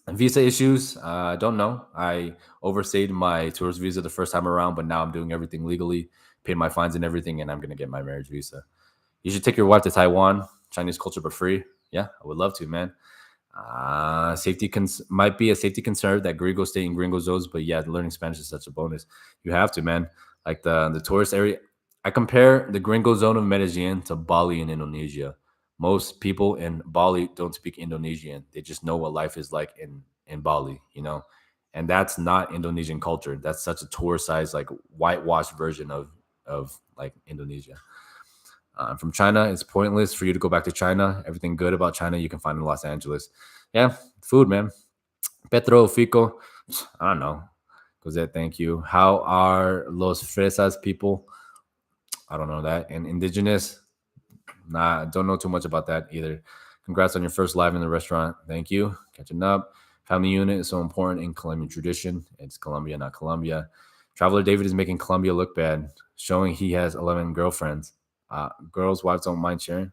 And visa issues, I don't know. I overstayed my tourist visa the first time around, but now I'm doing everything legally, paid my fines and everything, and I'm gonna get my marriage visa. You should take your wife to Taiwan, Chinese culture, but free. Yeah, I would love to, man. Might be a safety concern that gringos stay in gringo zones, but yeah, learning Spanish is such a bonus. You have to, man. Like the tourist area. I compare the gringo zone of Medellin to Bali in Indonesia. Most people in Bali don't speak Indonesian. They just know what life is like in Bali, and that's not Indonesian culture. That's such a tour-sized, like whitewashed version of like Indonesia. From China, it's pointless for you to go back to China. Everything good about China you can find in Los Angeles. Yeah, food, man. Petro, Fico, I don't know. Cosette, thank you. How are Los Fresas people? I don't know that. And indigenous, nah, don't know too much about that either. Congrats on your first live in the restaurant. Thank you. Catching up. Family unit is so important in Colombian tradition. It's Colombia, not Colombia. Traveler David is making Colombia look bad, showing he has 11 girlfriends. Girls' wives don't mind sharing.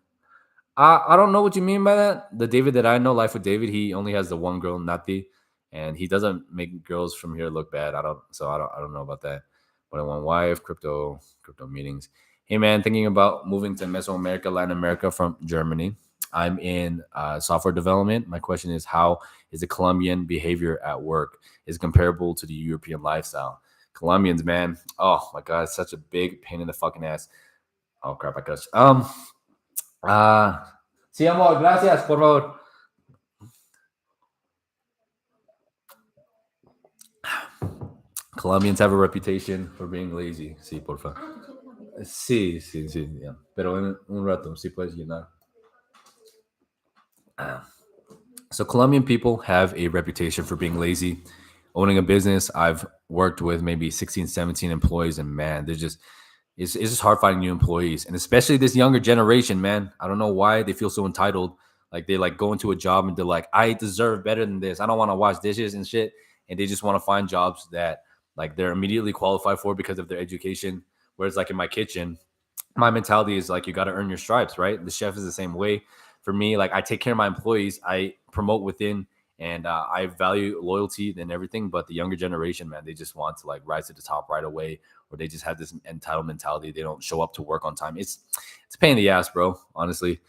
I don't know what you mean by that. The David that I know, Life with David, he only has the one girl, Nathaly, and he doesn't make girls from here look bad. I don't know about that. But I want wife, crypto meetings. Hey man, thinking about moving to Mesoamerica, Latin America from Germany. I'm in software development. My question is, how is the Colombian behavior at work is comparable to the European lifestyle? Colombians, man, oh my god, it's such a big pain in the fucking ass. Oh crap, I cussed. Sí, amor, gracias, por favor. Colombians have a reputation for being lazy. Sí, porfa. Sí, sí, sí, yeah. Pero en un rato, sí puedes llenar. So Colombian people have a reputation for being lazy. Owning a business, I've worked with maybe 16, 17 employees, and man, it's just hard finding new employees, and especially this younger generation, man. I don't know why they feel so entitled. Like they like go into a job and they're like, I deserve better than this. I don't want to wash dishes and shit, and they just want to find jobs that like they're immediately qualified for because of their education. Whereas like in my kitchen, my mentality is like you got to earn your stripes, right? The chef is the same way. For me, like I take care of my employees, I promote within, and I value loyalty and everything. But the younger generation, man, they just want to like rise to the top right away, or they just have this entitled mentality. They don't show up to work on time. It's a pain in the ass, bro. Honestly,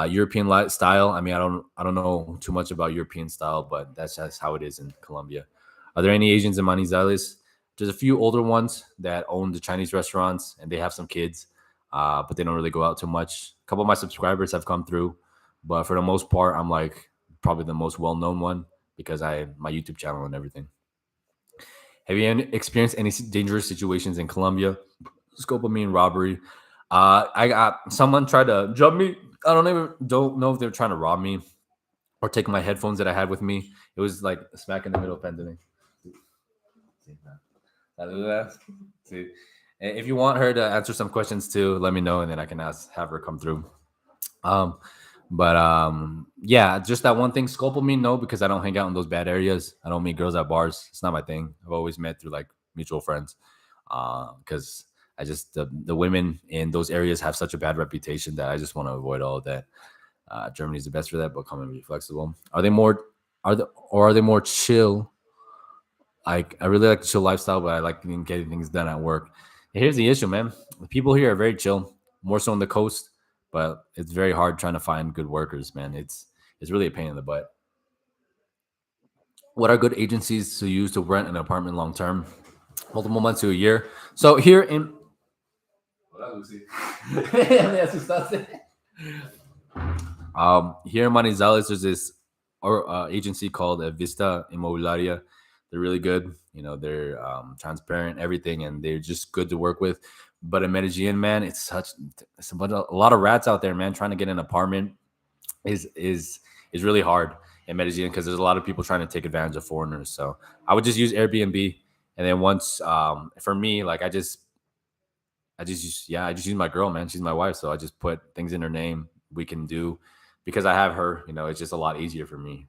European style. I mean, I don't know too much about European style, but that's just how it is in Colombia. Are there any Asians in Manizales? There's a few older ones that own the Chinese restaurants, and they have some kids, but they don't really go out too much. A couple of my subscribers have come through, but for the most part, I'm like probably the most well-known one because I have my YouTube channel and everything. Have you experienced any dangerous situations in Colombia? Scope of me and robbery. I got someone tried to jump me. I don't know if they were trying to rob me or take my headphones that I had with me. It was like smack in the middle of pandemic. See. If you want her to answer some questions too, let me know, and then I can have her come through. Yeah, just that one thing. Scope of me, no, because I don't hang out in those bad areas. I don't meet girls at bars. It's not my thing. I've always met through like mutual friends. Because I just the women in those areas have such a bad reputation that I just want to avoid all of that. Germany's the best for that, but come and be flexible. Are they more chill? Like I really like the chill lifestyle, but I like getting things done at work. And here's the issue, man. The people here are very chill, more so on the coast, but it's very hard trying to find good workers, man. It's really a pain in the butt. What are good agencies to use to rent an apartment long term? Multiple months to a year. So here in here in Manizales, there's this agency called Vista Inmobiliaria. They're really good. They're transparent, everything, and they're just good to work with. But in Medellin, man, it's a lot of rats out there, man. Trying to get an apartment is really hard in Medellin because there's a lot of people trying to take advantage of foreigners. So I would just use Airbnb, and then once for me, like I just use my girl, man. She's my wife, so I just put things in her name. We can do because I have her. It's just a lot easier for me.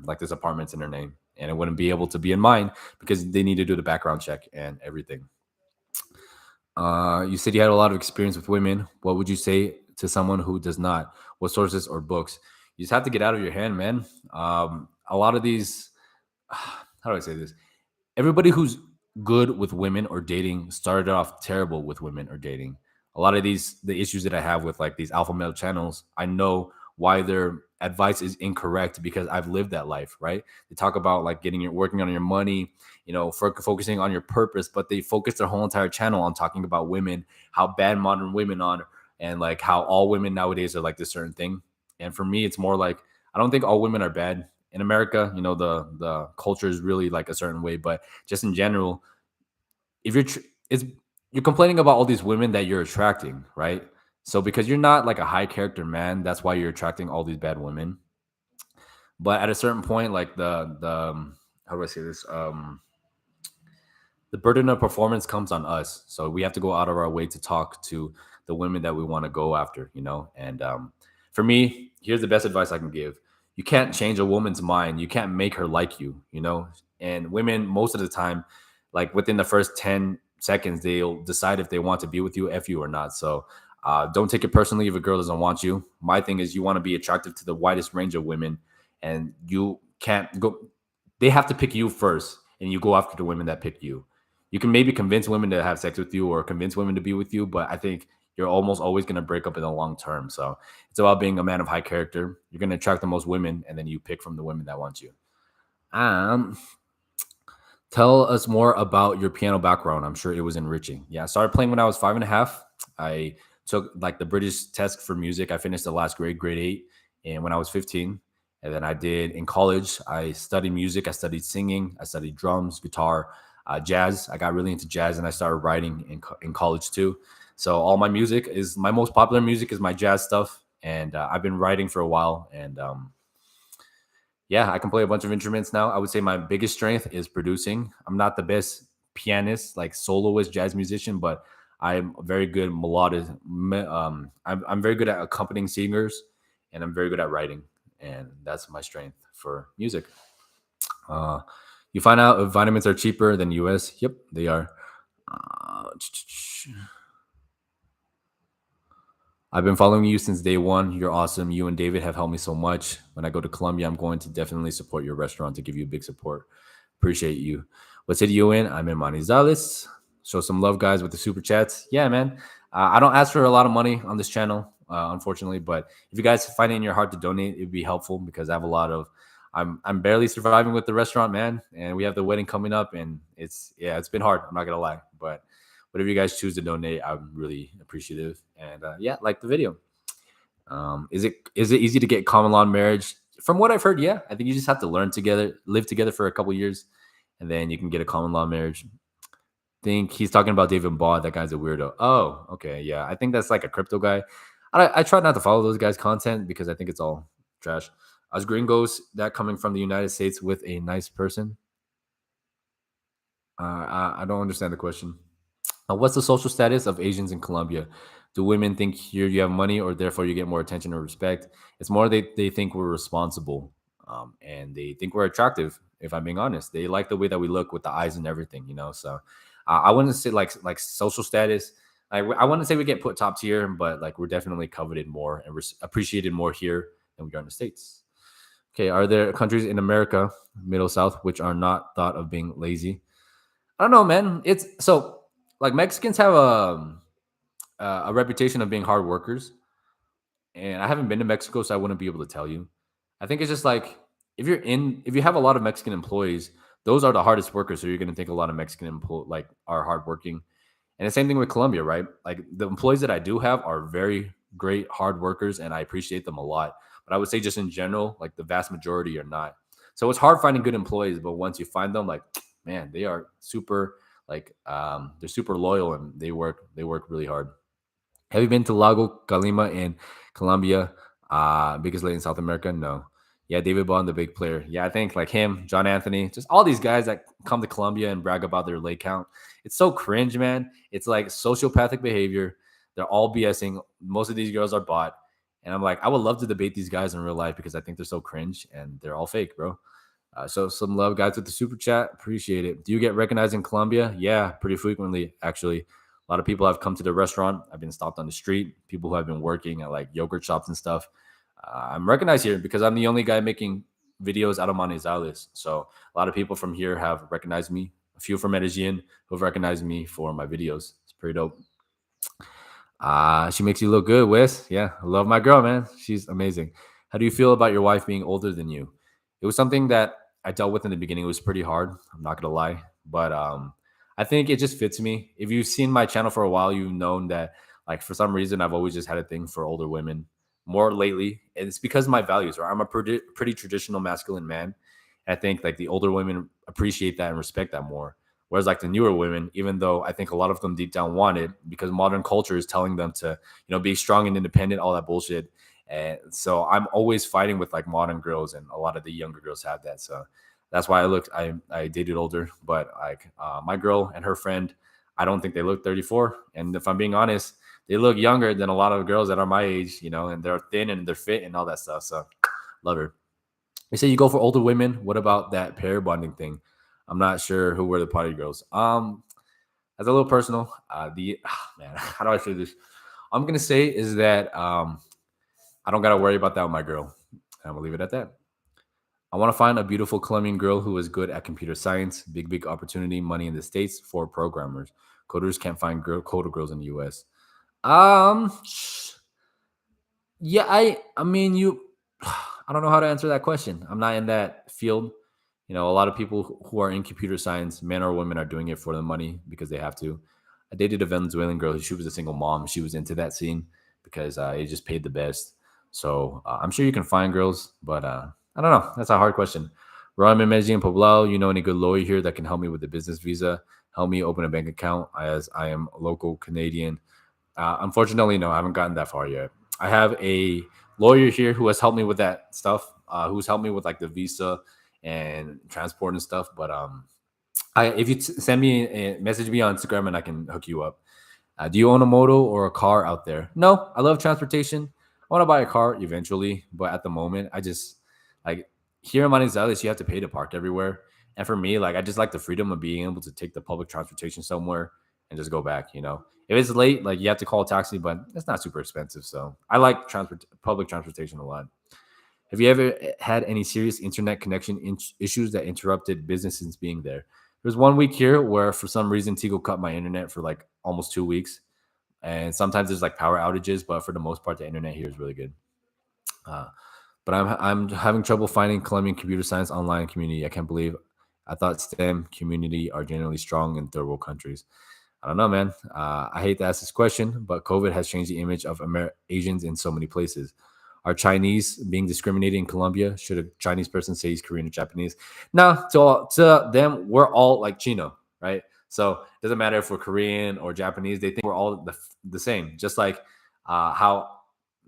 Like this apartment's in her name, and it wouldn't be able to be in mine because they need to do the background check and everything. You said you had a lot of experience with women. What would you say to someone who does not? What sources or books? You just have to get out of your hand, man. A lot of these, how do I say this? Everybody who's good with women or dating started off terrible with women or dating. A lot of the issues that I have with like these alpha male channels, I know why their advice is incorrect because I've lived that life, right? They talk about like working on your money, focusing on your purpose, but they focus their whole entire channel on talking about women, how bad modern women are, and like how all women nowadays are like this certain thing. And for me, it's more like I don't think all women are bad. In America, the culture is really like a certain way, but just in general, if it's you're complaining about all these women that you're attracting, right? So because you're not like a high character man, that's why you're attracting all these bad women. But at a certain point, like the how do I say this? The burden of performance comes on us. So we have to go out of our way to talk to the women that we want to go after, And for me, here's the best advice I can give. You can't change a woman's mind. You can't make her like you. And women, most of the time, like within the first 10 seconds, they'll decide if they want to be with you, F you or not. So don't take it personally if a girl doesn't want you. My thing is you want to be attractive to the widest range of women, and you can't go. They have to pick you first, and you go after the women that pick you. You can maybe convince women to have sex with you or convince women to be with you, but I think you're almost always going to break up in the long term. So it's about being a man of high character. You're going to attract the most women, and then you pick from the women that want you. Um, Tell us more about your piano background. I'm sure it was enriching. Yeah, I started playing when I was 5.5. I took like the British test for music. I finished the last grade 8, and when I was 15. And then I did in college. I studied music. I studied singing. I studied drums, guitar, jazz. I got really into jazz, and I started writing in college too. So all my most popular music is my jazz stuff, and I've been writing for a while. And yeah, I can play a bunch of instruments now. I would say my biggest strength is producing. I'm not the best pianist, like soloist, jazz musician, but I'm very good melodic. I'm very good at accompanying singers, and I'm very good at writing, and that's my strength for music. Uh, you find out if vitamins are cheaper than US. Yep, they are. Uh, I've been following you since day one. You're awesome. You and David have helped me so much. When I go to Colombia, I'm going to definitely support your restaurant to give you big support. Appreciate you. What city you in? I'm in Manizales. Show some love, guys, with the super chats. Yeah, man. I don't ask for a lot of money on this channel, unfortunately, but if you guys find it in your heart to donate, it'd be helpful because I have a lot of. I'm barely surviving with the restaurant, man, and we have the wedding coming up, and it's been hard. I'm not gonna lie, but whatever you guys choose to donate, I'm really appreciative. And yeah, like the video. Is it easy to get common law marriage? From what I've heard, yeah. I think you just have to learn together, live together for a couple years, and then you can get a common law marriage. Think he's talking about David Baugh. That guy's a weirdo. Oh, okay, yeah. I think that's like a crypto guy. I try not to follow those guys' content because I think it's all trash. As gringos, that coming from the United States with a nice person. I don't understand the question. What's the social status of Asians in Colombia? Do women think here you have money or therefore you get more attention or respect? It's more they think we're responsible, and they think we're attractive, if I'm being honest. They like the way that we look with the eyes and everything. So I wouldn't say like social status. I wouldn't say we get put top tier, but like we're definitely coveted more and appreciated more here than we are in the States. Okay, are there countries in America, Middle South, which are not thought of being lazy? I don't know, man. It's so like Mexicans have a reputation of being hard workers, and I haven't been to Mexico, so I wouldn't be able to tell you. I think it's just like if you have a lot of Mexican employees, those are the hardest workers, so you're going to think a lot of Mexican employees like are hardworking. And the same thing with Colombia, right? Like the employees that I do have are very great hard workers, and I appreciate them a lot. But I would say just in general, like the vast majority are not. So it's hard finding good employees, but once you find them, like man, they are super like they're super loyal and they work really hard. Have you been to Lago, Kalima in Colombia? Biggest lake in South America? No. Yeah, David Bond, the big player. Yeah, I think like him, John Anthony, just all these guys that come to Colombia and brag about their lake count. It's so cringe, man. It's like sociopathic behavior. They're all BSing. Most of these girls are bought. And I'm like, I would love to debate these guys in real life because I think they're so cringe and they're all fake, bro. So some love, guys, with the super chat. Appreciate it. Do you get recognized in Colombia? Yeah, pretty frequently, actually. A lot of people have come to the restaurant. I've been stopped on the street. People who have been working at like yogurt shops and stuff. I'm recognized here because I'm the only guy making videos out of Monezales. So a lot of people from here have recognized me. A few from Medellin who have recognized me for my videos. It's pretty dope. She makes you look good, Wes. Yeah, I love my girl, man. She's amazing. How do you feel about your wife being older than you? It was something that I dealt with in the beginning. It was pretty hard. I'm not gonna lie, but I think it just fits me. If you've seen my channel for a while, you've known that like for some reason I've always just had a thing for older women. More lately, and it's because of my values. Right, I'm a pretty traditional masculine man. I think like the older women appreciate that and respect that more. Whereas like the newer women, even though I think a lot of them deep down want it, because modern culture is telling them to, be strong and independent, all that bullshit. And so I'm always fighting with like modern girls, and a lot of the younger girls have that. So that's why I dated older, but like my girl and her friend, I don't think they look 34. And if I'm being honest, they look younger than a lot of girls that are my age, and they're thin and they're fit and all that stuff. So love her. They say you go for older women. What about that pair bonding thing? I'm not sure who were the party girls. That's a little personal. Man, how do I say this? I'm gonna say is that I don't gotta worry about that with my girl. I'm gonna leave it at that. I want to find a beautiful Colombian girl who is good at computer science. Big opportunity, money in the States for programmers. Coders can't find coder girls in the US. Um, yeah, I mean you I don't know how to answer that question. I'm not in that field. A lot of people who are in computer science, men or women, are doing it for the money because they have to. I dated a Venezuelan girl. She was a single mom. She was into that scene because it just paid the best. So I'm sure you can find girls, but I don't know. That's a hard question. Ron Medellin Poblado, you know any good lawyer here that can help me with the business visa? Help me open a bank account as I am a local Canadian. Unfortunately, no, I haven't gotten that far yet. I have a lawyer here who has helped me with that stuff, who's helped me with like the visa and transport and stuff. But if you send me message me on Instagram and I can hook you up. Do you own a moto or a car out there? No, I love transportation. I want to buy a car eventually, but at the moment, I just like here in Manizales, you have to pay to park everywhere. And for me, like I just like the freedom of being able to take the public transportation somewhere and just go back. If it's late, like you have to call a taxi, but it's not super expensive. So I like public transportation a lot. Have you ever had any serious internet connection issues that interrupted business since being there? There's 1 week here where for some reason Tigo cut my internet for like almost 2 weeks. And sometimes there's like power outages, but for the most part, the internet here is really good. Uh, but I'm having trouble finding Colombian computer science online community. I can't believe I thought STEM community are generally strong in third world countries. I don't know, man. I hate to ask this question, but COVID has changed the image of Asians in so many places. Are Chinese being discriminated in Colombia? Should a Chinese person say he's Korean or Japanese? No, to them, we're all like Chino, right? So it doesn't matter if we're Korean or Japanese. They think we're all the same. Just like how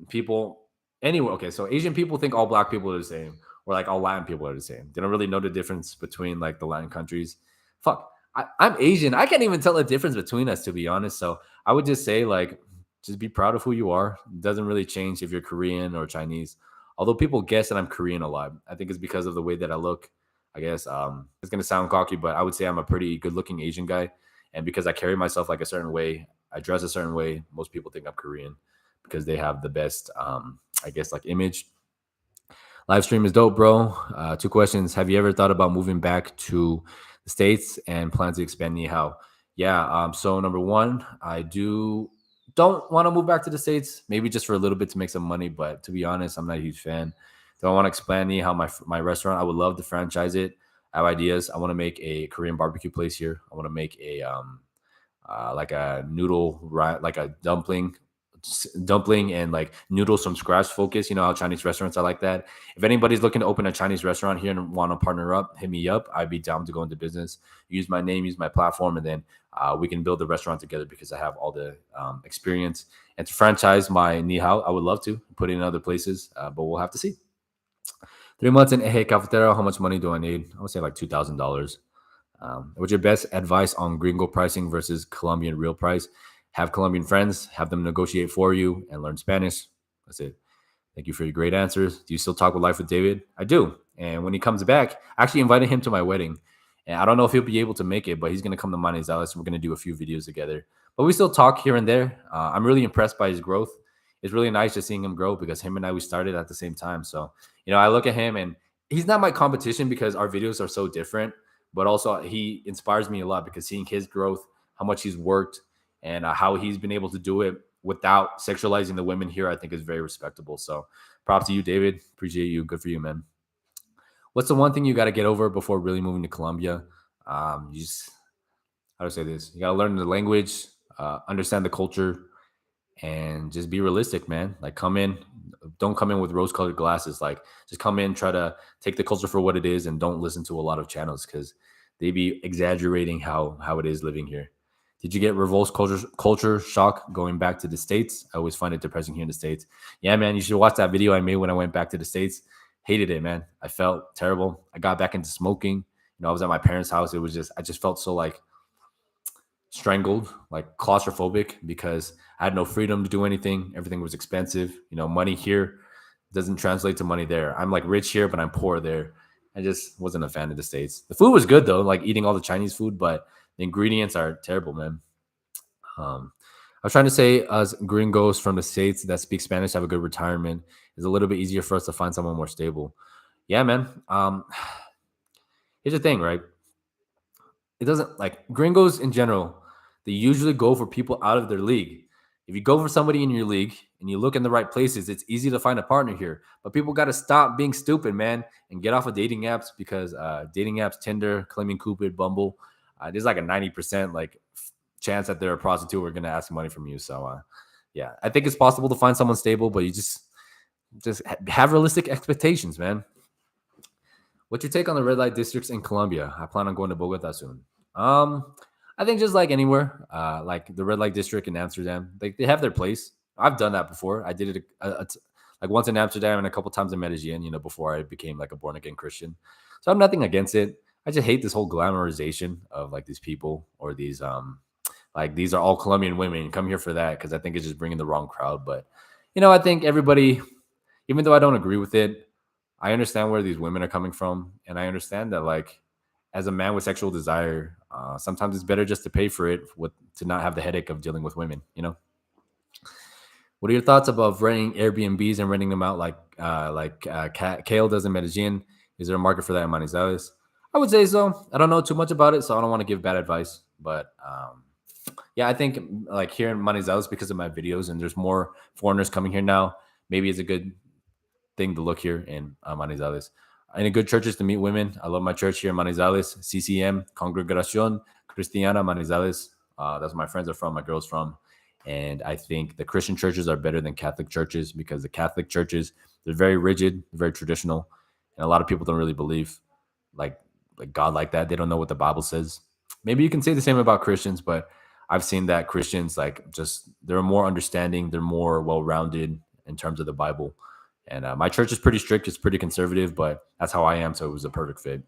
people anywhere. Okay, so Asian people think all black people are the same, or like all Latin people are the same. They don't really know the difference between like the Latin countries. Fuck, I'm Asian. I can't even tell the difference between us, to be honest. So I would just say like just be proud of who you are. It doesn't really change if you're Korean or Chinese. Although people guess that I'm Korean a lot. I think it's because of the way that I look. I guess it's gonna sound cocky, but I would say I'm a pretty good-looking Asian guy. And because I carry myself like a certain way, I dress a certain way. Most people think I'm Korean because they have the best, I guess, like image. Live stream is dope, bro. 2 questions. Have you ever thought about moving back to the States and plan to expand Ni Hao? Yeah. So number one, I don't want to move back to the States, maybe just for a little bit to make some money. But to be honest, I'm not a huge fan. Do I want to expand Ni Hao, my restaurant? I would love to franchise it. I have ideas. I want to make a Korean barbecue place here. I want to make a like a noodle, like a dumpling and like noodles from scratch focus. You know how Chinese restaurants are like that. If anybody's looking to open a Chinese restaurant here and want to partner up, hit me up. I'd be down to go into business, use my name, use my platform, and then we can build the restaurant together because I have all the experience. And to franchise my Ni Hao, I would love to put it in other places, but we'll have to see. 3 months in Eje Cafetero, how much money do I need? I would say like $2,000. What's your best advice on gringo pricing versus Colombian real price? Have Colombian friends, have them negotiate for you, and learn Spanish. That's it. Thank you for your great answers. Do you still talk with Life with David? I do. And when he comes back, I actually invited him to my wedding. And I don't know if he'll be able to make it, but he's going to come to Monezales and we're going to do a few videos together. But we still talk here and there. I'm really impressed by his growth. It's really nice just seeing him grow because him and I, we started at the same time. So, I look at him and he's not my competition because our videos are so different, but also he inspires me a lot because seeing his growth, how much he's worked, and how he's been able to do it without sexualizing the women here, I think is very respectable. So props to you, David. Appreciate you. Good for you, man. What's the one thing you got to get over before really moving to Colombia? You just, how to say this? You got to learn the language, understand the culture, and just be realistic, man. Like don't come in with rose-colored glasses. Like just come in, try to take the culture for what it is, and don't listen to a lot of channels because they be exaggerating how it is living here. Did you get reverse culture shock going back to the States? I always find it depressing here in the States. Yeah, man, you should watch that video I made when I went back to the States. Hated it, man. I felt terrible. I got back into smoking. I was at my parents' house. It was I just felt so like strangled, like claustrophobic because I had no freedom to do anything. Everything was expensive. Money here doesn't translate to money there. I'm like rich here, but I'm poor there. I just wasn't a fan of the States. The food was good though, like eating all the Chinese food, but the ingredients are terrible, man. I was trying to say, us gringos from the States that speak Spanish have a good retirement. It's a little bit easier for us to find someone more stable. Yeah, man. Here's the thing, right? It doesn't like gringos in general. They usually go for people out of their league. If you go for somebody in your league and you look in the right places, it's easy to find a partner here. But people got to stop being stupid, man, and get off of dating apps because dating apps, Tinder, Claiming Cupid, Bumble, there's like a 90% like chance that they're a prostitute or going to ask money from you. So, yeah, I think it's possible to find someone stable, but you just have realistic expectations, man. What's your take on the red light districts in Colombia? I plan on going to Bogota soon. I think just like anywhere, like the red light district in Amsterdam, they have their place. I've done that before. I did it like once in Amsterdam and a couple times in Medellin, before I became like a born again Christian. So I'm nothing against it. I just hate this whole glamorization of like these people or these like these are all Colombian women. Come here for that because I think it's just bringing the wrong crowd. But I think everybody, even though I don't agree with it, I understand where these women are coming from, and I understand that like as a man with sexual desire, sometimes it's better just to pay for it to not have the headache of dealing with women. What are your thoughts about renting Airbnbs and renting them out like Kale does in Medellin? Is there a market for that in Manizales? I would say so. I don't know too much about it, so I don't want to give bad advice. But yeah, I think like here in Manizales, because of my videos and there's more foreigners coming here now, maybe it's a good thing to look here in Manizales. In a good churches to meet women. I love my church here in Manizales, CCM, Congregación Cristiana Manizales. That's where my friends are from, my girls from. And I think the Christian churches are better than Catholic churches because the Catholic churches, they're very rigid, very traditional. And a lot of people don't really believe like God like that. They don't know what the Bible says. Maybe you can say the same about Christians, but I've seen that Christians they're more understanding. They're more well-rounded in terms of the Bible. And my church is pretty strict. It's pretty conservative, but that's how I am. So it was a perfect fit.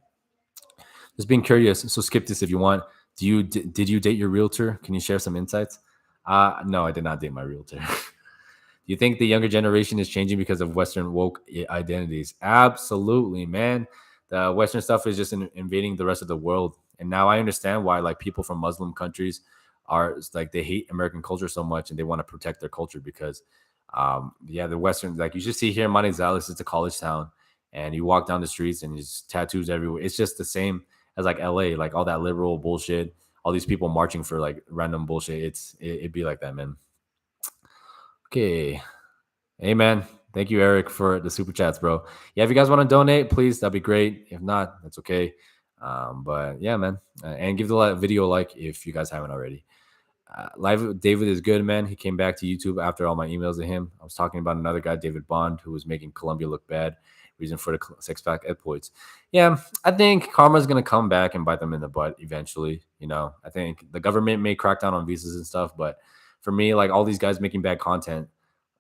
Just being curious. So skip this if you want. Did you date your realtor? Can you share some insights? No, I did not date my realtor. Do you think the younger generation is changing because of Western woke identities? Absolutely, man. The Western stuff is just invading the rest of the world. And now I understand why like people from Muslim countries are like they hate American culture so much and they want to protect their culture because yeah, the Western, like you should see here in Monezales, it's a college town, and you walk down the streets and there's tattoos everywhere. It's just the same as like LA, like all that liberal bullshit, all these people marching for like random bullshit. It'd be like that, man. Okay. Hey, man. Thank you, Eric, for the super chats, bro. Yeah, if you guys want to donate, please, that'd be great. If not, that's okay. But yeah, man. And give the video a like if you guys haven't already. Live with David is good, man. He came back to YouTube after all my emails to him. I was talking about another guy, David Bond, who was making Colombia look bad. Reason for the six-pack exploits. Yeah, I think karma's going to come back and bite them in the butt eventually. I think the government may crack down on visas and stuff, but for me, like all these guys making bad content,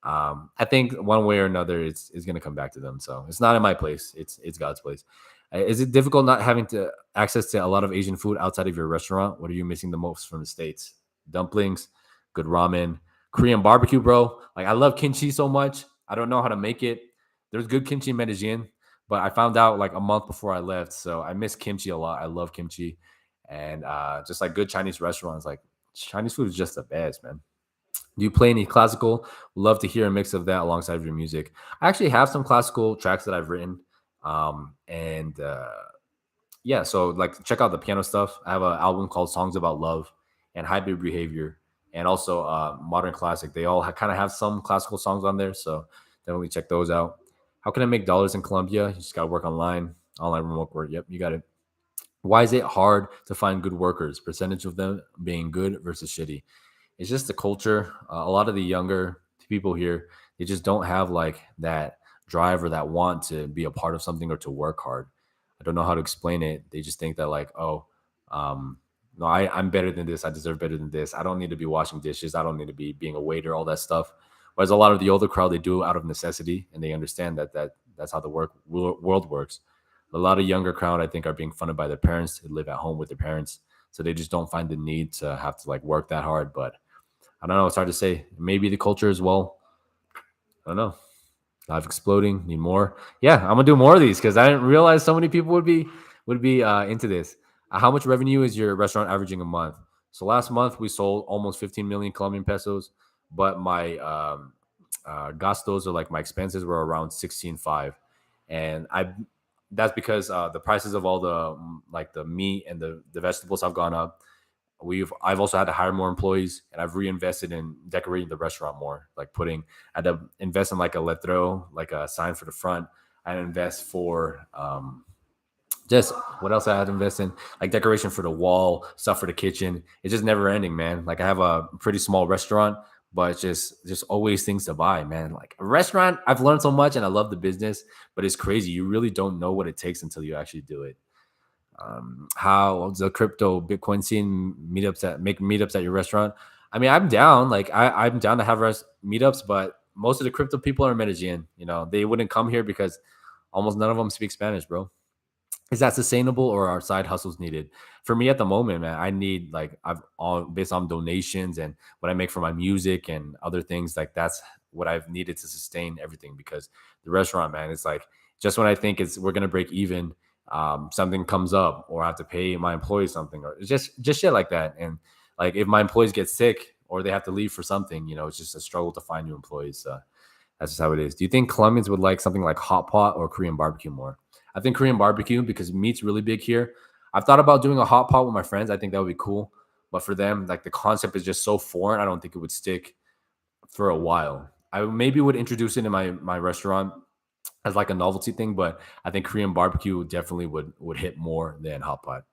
I think one way or another, it's going to come back to them. So it's not in my place. It's God's place. Is it difficult not having access to a lot of Asian food outside of your restaurant? What are you missing the most from the States? Dumplings, good ramen, Korean barbecue, bro. Like I love kimchi so much. I don't know how to make it. There's good kimchi in Medellin, but I found out like a month before I left. So I miss kimchi a lot. I love kimchi, and just like good Chinese restaurants. Like Chinese food is just the best, man. Do you play any classical? Would love to hear a mix of that alongside of your music. I actually have some classical tracks that I've written. And yeah, so like check out the piano stuff. I have an album called Songs About Love and Hybrid Behavior, and also Modern Classic. They all kind of have some classical songs on there, so definitely check those out. How can I make dollars in Colombia? You just got to work online remote work. Yep, you got it. Why is it hard to find good workers? Percentage of them being good versus shitty. It's just the culture. A lot of the younger people here, they just don't have like that drive or that want to be a part of something or to work hard. I don't know how to explain it. They just think that like, oh, no, I'm better than this. I deserve better than this. I don't need to be washing dishes. I don't need to be being a waiter. All that stuff. Whereas a lot of the older crowd, they do it out of necessity, and they understand that's how the world works. A lot of younger crowd, I think, are being funded by their parents to live at home with their parents, so they just don't find the need to have to like work that hard. But I don't know. It's hard to say. Maybe the culture as well. I don't know. Live exploding. Need more. Yeah, I'm gonna do more of these because I didn't realize so many people would be into this. How much revenue is your restaurant averaging a month? So last month we sold almost 15 million Colombian pesos, but my gastos or like my expenses were around 16.5, and I that's because the prices of all the like the meat and the vegetables have gone up. I've also had to hire more employees, and I've reinvested in decorating the restaurant more, like putting I had to invest in like a letrero, like a sign for the front. I had to invest for just what else I had to invest in, like decoration for the wall, stuff for the kitchen. It's just never ending, man. Like I have a pretty small restaurant, but it's just always things to buy, man. Like a restaurant, I've learned so much and I love the business, but it's crazy. You really don't know what it takes until you actually do it. How the crypto Bitcoin scene meetups at your restaurant? I mean, I'm down. Like I'm down to have meetups, but most of the crypto people are in Medellin. You know, they wouldn't come here because almost none of them speak Spanish, bro. Is that sustainable or are side hustles needed? For me at the moment, man, I need like I've all based on donations and what I make for my music and other things, like that's what I've needed to sustain everything because the restaurant, man, it's like just when I think it's we're gonna break even, something comes up or I have to pay my employees something or it's just shit like that. And like if my employees get sick or they have to leave for something, it's just a struggle to find new employees. That's just how it is. Do you think Colombians would like something like hot pot or Korean barbecue more? I think Korean barbecue because meat's really big here. I've thought about doing a hot pot with my friends. I think that would be cool. But for them, like the concept is just so foreign. I don't think it would stick for a while. I maybe would introduce it in my restaurant as like a novelty thing, but I think Korean barbecue definitely would hit more than hot pot.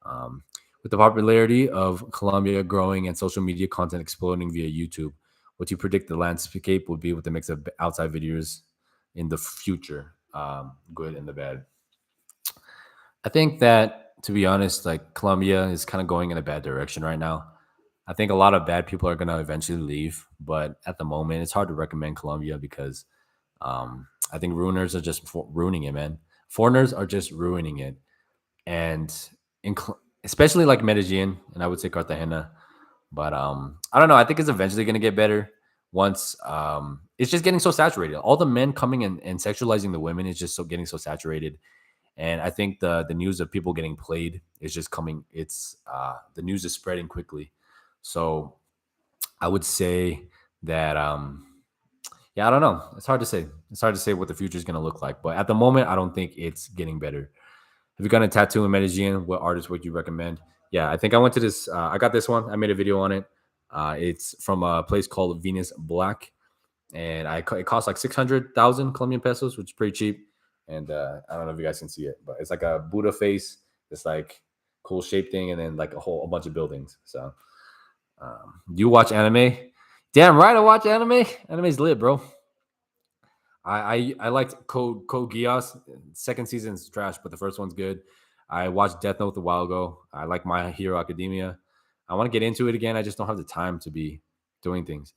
Um, with the popularity of Colombia growing and social media content exploding via YouTube, what do you predict the landscape would be with the mix of outside videos in the future, good and the bad? I think that, to be honest, like Colombia is kind of going in a bad direction right now. I think a lot of bad people are going to eventually leave, but at the moment, it's hard to recommend Colombia because I think ruiners are just ruining it, man. Foreigners are just ruining it, and especially like Medellin and I would say Cartagena. But I don't know. I think it's eventually going to get better once it's just getting so saturated. All the men coming and sexualizing the women is just so getting so saturated. And I think the news of people getting played is just coming. It's the news is spreading quickly. So I would say that yeah, I don't know. It's hard to say. It's hard to say what the future is going to look like. But at the moment, I don't think it's getting better. Have you gotten a tattoo in Medellin? What artist would you recommend? Yeah, I think I went to this. I got this one. I made a video on it. It's from a place called Venus Black, and it cost like 600,000 Colombian pesos, which is pretty cheap. And I don't know if you guys can see it, but it's like a Buddha face, this like cool shape thing, and then like a bunch of buildings. So, do you watch anime? Damn right, I watch anime. Anime's lit, bro. I liked Code Geass. Second season's trash, but the first one's good. I watched Death Note a while ago. I like My Hero Academia. I want to get into it again. I just don't have the time to be doing things.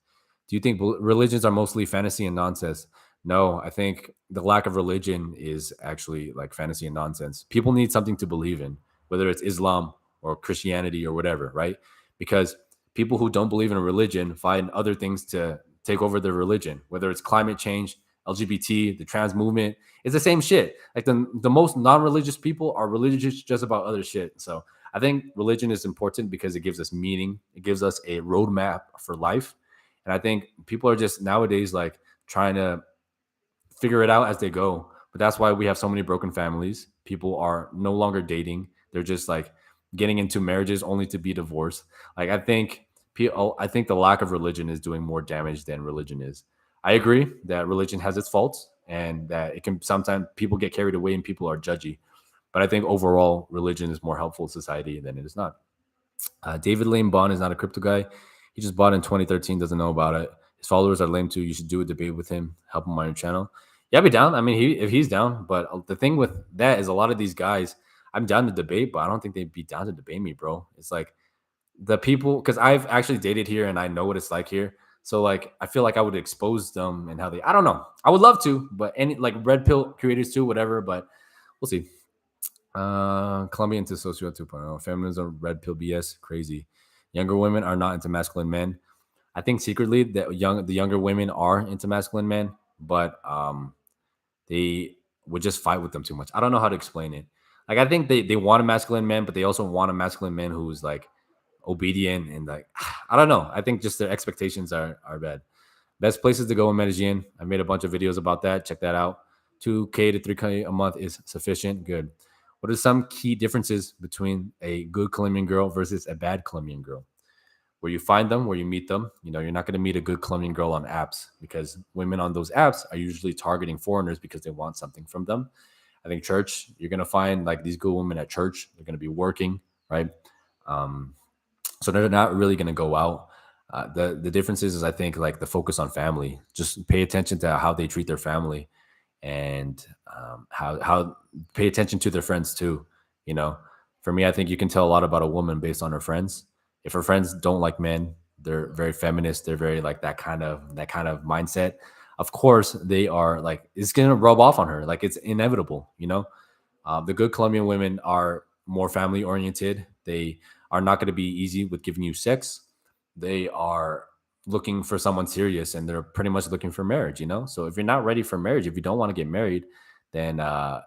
Do you think religions are mostly fantasy and nonsense? No, I think the lack of religion is actually like fantasy and nonsense. People need something to believe in, whether it's Islam or Christianity or whatever, right? Because people who don't believe in a religion find other things to take over their religion, whether it's climate change, LGBT, the trans movement. It's the same shit. Like the most non-religious people are religious just about other shit. So I think religion is important because it gives us meaning. It gives us a roadmap for life. And I think people are just nowadays like trying to figure it out as they go. But that's why we have so many broken families. People are no longer dating. They're just like getting into marriages only to be divorced. Like I think the lack of religion is doing more damage than religion is. I agree that religion has its faults and that it can sometimes people get carried away and people are judgy. But I think overall religion is more helpful to society than it is not. David Lane Bond is not a crypto guy. He just bought in 2013, doesn't know about it. His followers are lame too. You should do a debate with him, help him on your channel. Yeah, I'd be down. I mean, if he's down, but the thing with that is a lot of these guys, I'm down to debate, but I don't think they'd be down to debate me, bro. It's like the people, because I've actually dated here and I know what it's like here. So like, I feel like I would expose them and how they. I don't know. I would love to, but any like red pill creators too, whatever. But we'll see. Colombian to socio 2.0. Feminism, red pill BS, crazy. Younger women are not into masculine men. I think secretly that the younger women are into masculine men, but they would just fight with them too much. I don't know how to explain it. Like I think they want a masculine man, but they also want a masculine man who's like obedient and like I don't know. I think just their expectations are bad. Best places to go in Medellin. I made a bunch of videos about that. Check that out. 2K to 3K a month is sufficient. Good. What are some key differences between a good Colombian girl versus a bad Colombian girl? Where you find them, where you meet them. You know, you're not going to meet a good Colombian girl on apps because women on those apps are usually targeting foreigners because they want something from them. I think church, you're going to find like these good women at church. They're going to be working, right? Um, so they're not really going to go out. The difference is I think like the focus on family. Just pay attention to how they treat their family and how pay attention to their friends too. You know, for me, I think you can tell a lot about a woman based on her friends. If her friends don't like men, they're very feminist. They're very like that kind of mindset. Of course, they are like it's gonna rub off on her. Like it's inevitable. You know, the good Colombian women are more family oriented. They are not going to be easy with giving you sex. They are looking for someone serious and they're pretty much looking for marriage, you know? So if you're not ready for marriage, if you don't want to get married, then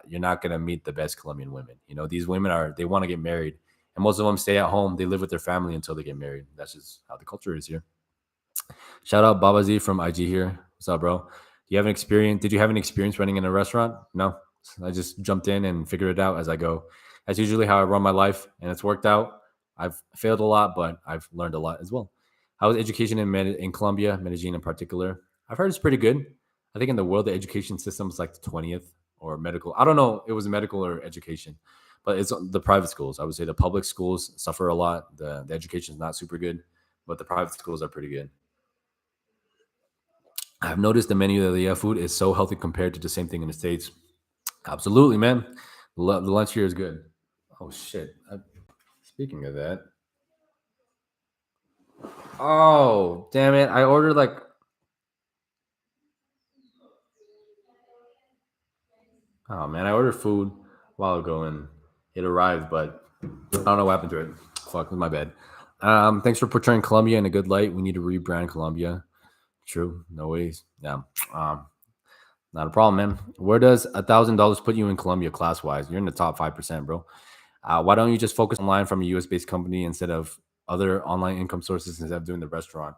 you're not going to meet the best Colombian women. You know, these women they want to get married and most of them stay at home. They live with their family until they get married. That's just how the culture is here. Shout out Baba Z from IG here. What's up, bro? Do you have an experience? Did you have an experience running in a restaurant? No, I just jumped in and figured it out as I go. That's usually how I run my life, and it's worked out. I've failed a lot, but I've learned a lot as well. How is education in Colombia, Medellin in particular? I've heard it's pretty good. I think in the world, the education system is like the 20th or medical. I don't know. It was medical or education, but it's the private schools. I would say the public schools suffer a lot. The education is not super good, but the private schools are pretty good. I've noticed the menu of the food is so healthy compared to the same thing in the States. Absolutely, man. The lunch here is good. Oh, shit. Speaking of that. Oh, damn it. I ordered like. Oh, man. I ordered food a while ago and it arrived, but I don't know what happened to it. Fuck, my bad. Thanks for portraying Colombia in a good light. We need to rebrand Colombia. True. No ways. Yeah. Um, Not a problem, man. Where does $1,000 put you in Colombia class wise? You're in the top 5%, bro. Why don't you just focus online from a US based company instead of other online income sources instead of doing the restaurant?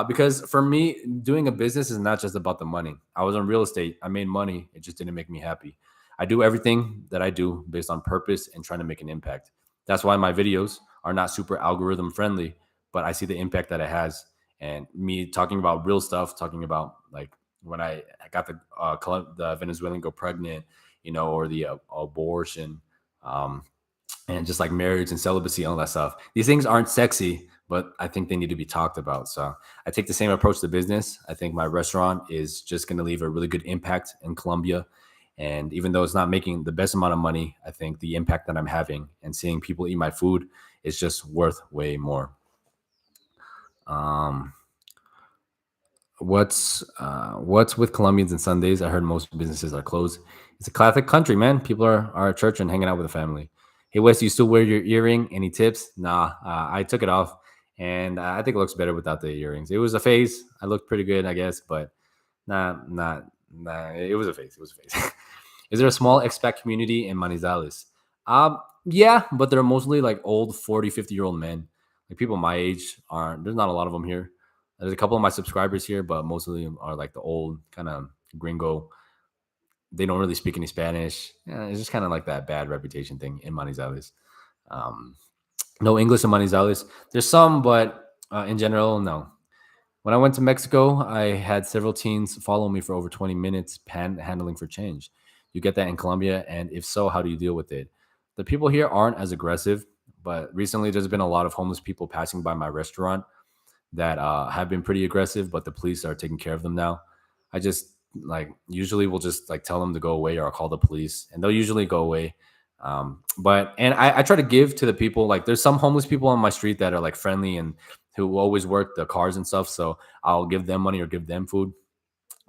Because for me, doing a business is not just about the money. I was in real estate. I made money. It just didn't make me happy. I do everything that I do based on purpose and trying to make an impact. That's why my videos are not super algorithm friendly, but I see the impact that it has. And me talking about real stuff, talking about like when I got the Venezuelan go pregnant, you know, or the abortion, and just like marriage and celibacy, all that stuff. These things aren't sexy, but I think they need to be talked about. So I take the same approach to business. I think my restaurant is just going to leave a really good impact in Colombia. And even though it's not making the best amount of money, I think the impact that I'm having and seeing people eat my food is just worth way more. Um, what's with Colombians and Sundays? I heard most businesses are closed. It's a Catholic country, man. People are at church and hanging out with the family. Hey Wes, you still wear your earring? Any tips? Nah, I took it off, and I think it looks better without the earrings. It was a phase. I looked pretty good, I guess, but not Nah, it was a phase. It was a phase. Is there a small expat community in Manizales? Yeah, but they're mostly like old 40, 50-year-old men. Like people my age aren't, there's not a lot of them here. There's a couple of my subscribers here, but most of them are like the old kind of gringo. They don't really speak any Spanish. Yeah, it's just kind of like that bad reputation thing in Manizales. Um, no English in Manizales. There's some, but in general, no. When I went to Mexico, I had several teens follow me for over 20 minutes, panhandling for change. You get that in Colombia, and if so, how do you deal with it? The people here aren't as aggressive, but recently there's been a lot of homeless people passing by my restaurant that have been pretty aggressive, but the police are taking care of them now. I just like usually will just like tell them to go away or I'll call the police and they'll usually go away. But and I try to give to the people. Like there's some homeless people on my street that are like friendly and who always work the cars and stuff. So I'll give them money or give them food.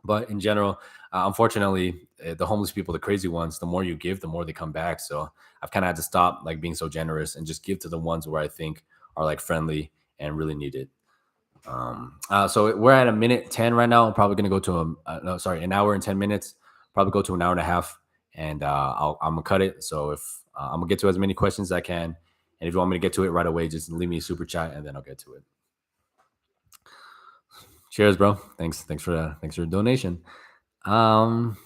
But in general, unfortunately, the homeless people, the crazy ones, the more you give, the more they come back. So I've kind of had to stop like being so generous and just give to the ones where I think are like friendly and really need it. So we're at a minute 10 right now. I'm probably going to go to no, sorry, an hour and 10 minutes, probably go to an hour and a half and I'm gonna cut it. So if I'm gonna get to as many questions as I can. And if you want me to get to it right away, just leave me a super chat and then I'll get to it. Cheers, bro. Thanks for the donation. Um,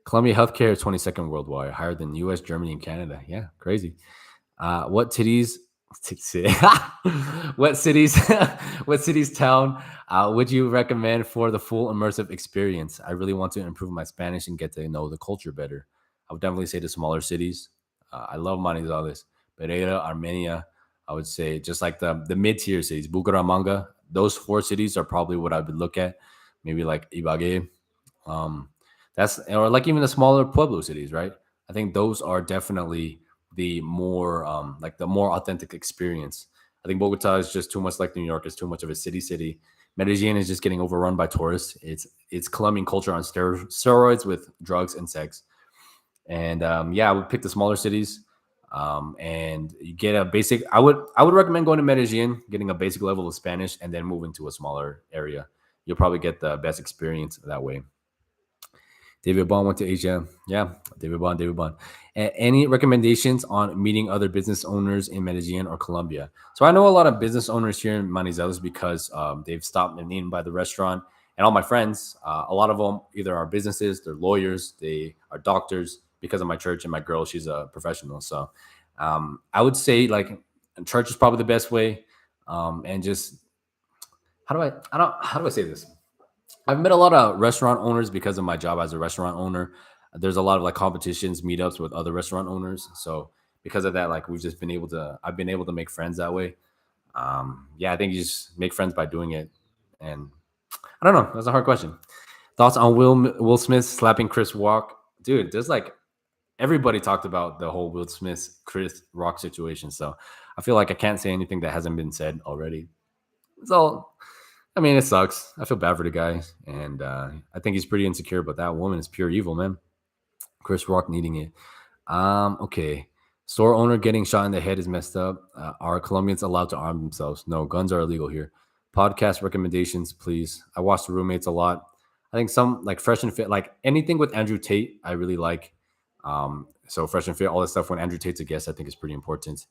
Colombia healthcare is 22nd worldwide, higher than US, Germany, and Canada. Yeah, crazy. What cities? What cities? What cities town would you recommend for the full immersive experience? I really want to improve my Spanish and get to know the culture better. I would definitely say the smaller cities. I love Manizales, Pereira, Armenia. I would say just like the mid tier cities, Bucaramanga. Those four cities are probably what I would look at. Maybe like Ibagué. Um, that's or like even the smaller Pueblo cities, right? I think those are definitely the more like the more authentic experience. I think Bogota is just too much like New York. It's too much of a city. Medellin is just getting overrun by tourists. It's Colombian culture on steroids with drugs and sex. And yeah, I would pick the smaller cities. And you get a basic. I would recommend going to Medellin, getting a basic level of Spanish, and then moving to a smaller area. You'll probably get the best experience that way. David Bond went to Asia. Yeah, David Bond. Any recommendations on meeting other business owners in Medellin or Colombia? So I know a lot of business owners here in Manizales because they've stopped and eaten by the restaurant. And all my friends, a lot of them either are businesses, they're lawyers, they are doctors because of my church and my girl, she's a professional. So I would say like church is probably the best way. And just how do I say this? I've met a lot of restaurant owners because of my job as a restaurant owner. There's a lot of like competitions, meetups with other restaurant owners. So because of that, like I've been able to make friends that way. Yeah, I think you just make friends by doing it. And I don't know. That's a hard question. Thoughts on Will Smith slapping Chris Rock? Dude, there's like everybody talked about the whole Will Smith Chris Rock situation. So I feel like I can't say anything that hasn't been said already. It's all I mean, it sucks. I feel bad for the guy, and I think he's pretty insecure. But that woman is pure evil, man. Chris Rock needing it. Okay. Store owner getting shot in the head is messed up. Are Colombians allowed to arm themselves? No, guns are illegal here. Podcast recommendations, please. I watch the roommates a lot. I think some like Fresh and Fit, like anything with Andrew Tate, I really like. So Fresh and Fit, all that stuff when Andrew Tate's a guest, I think is pretty important.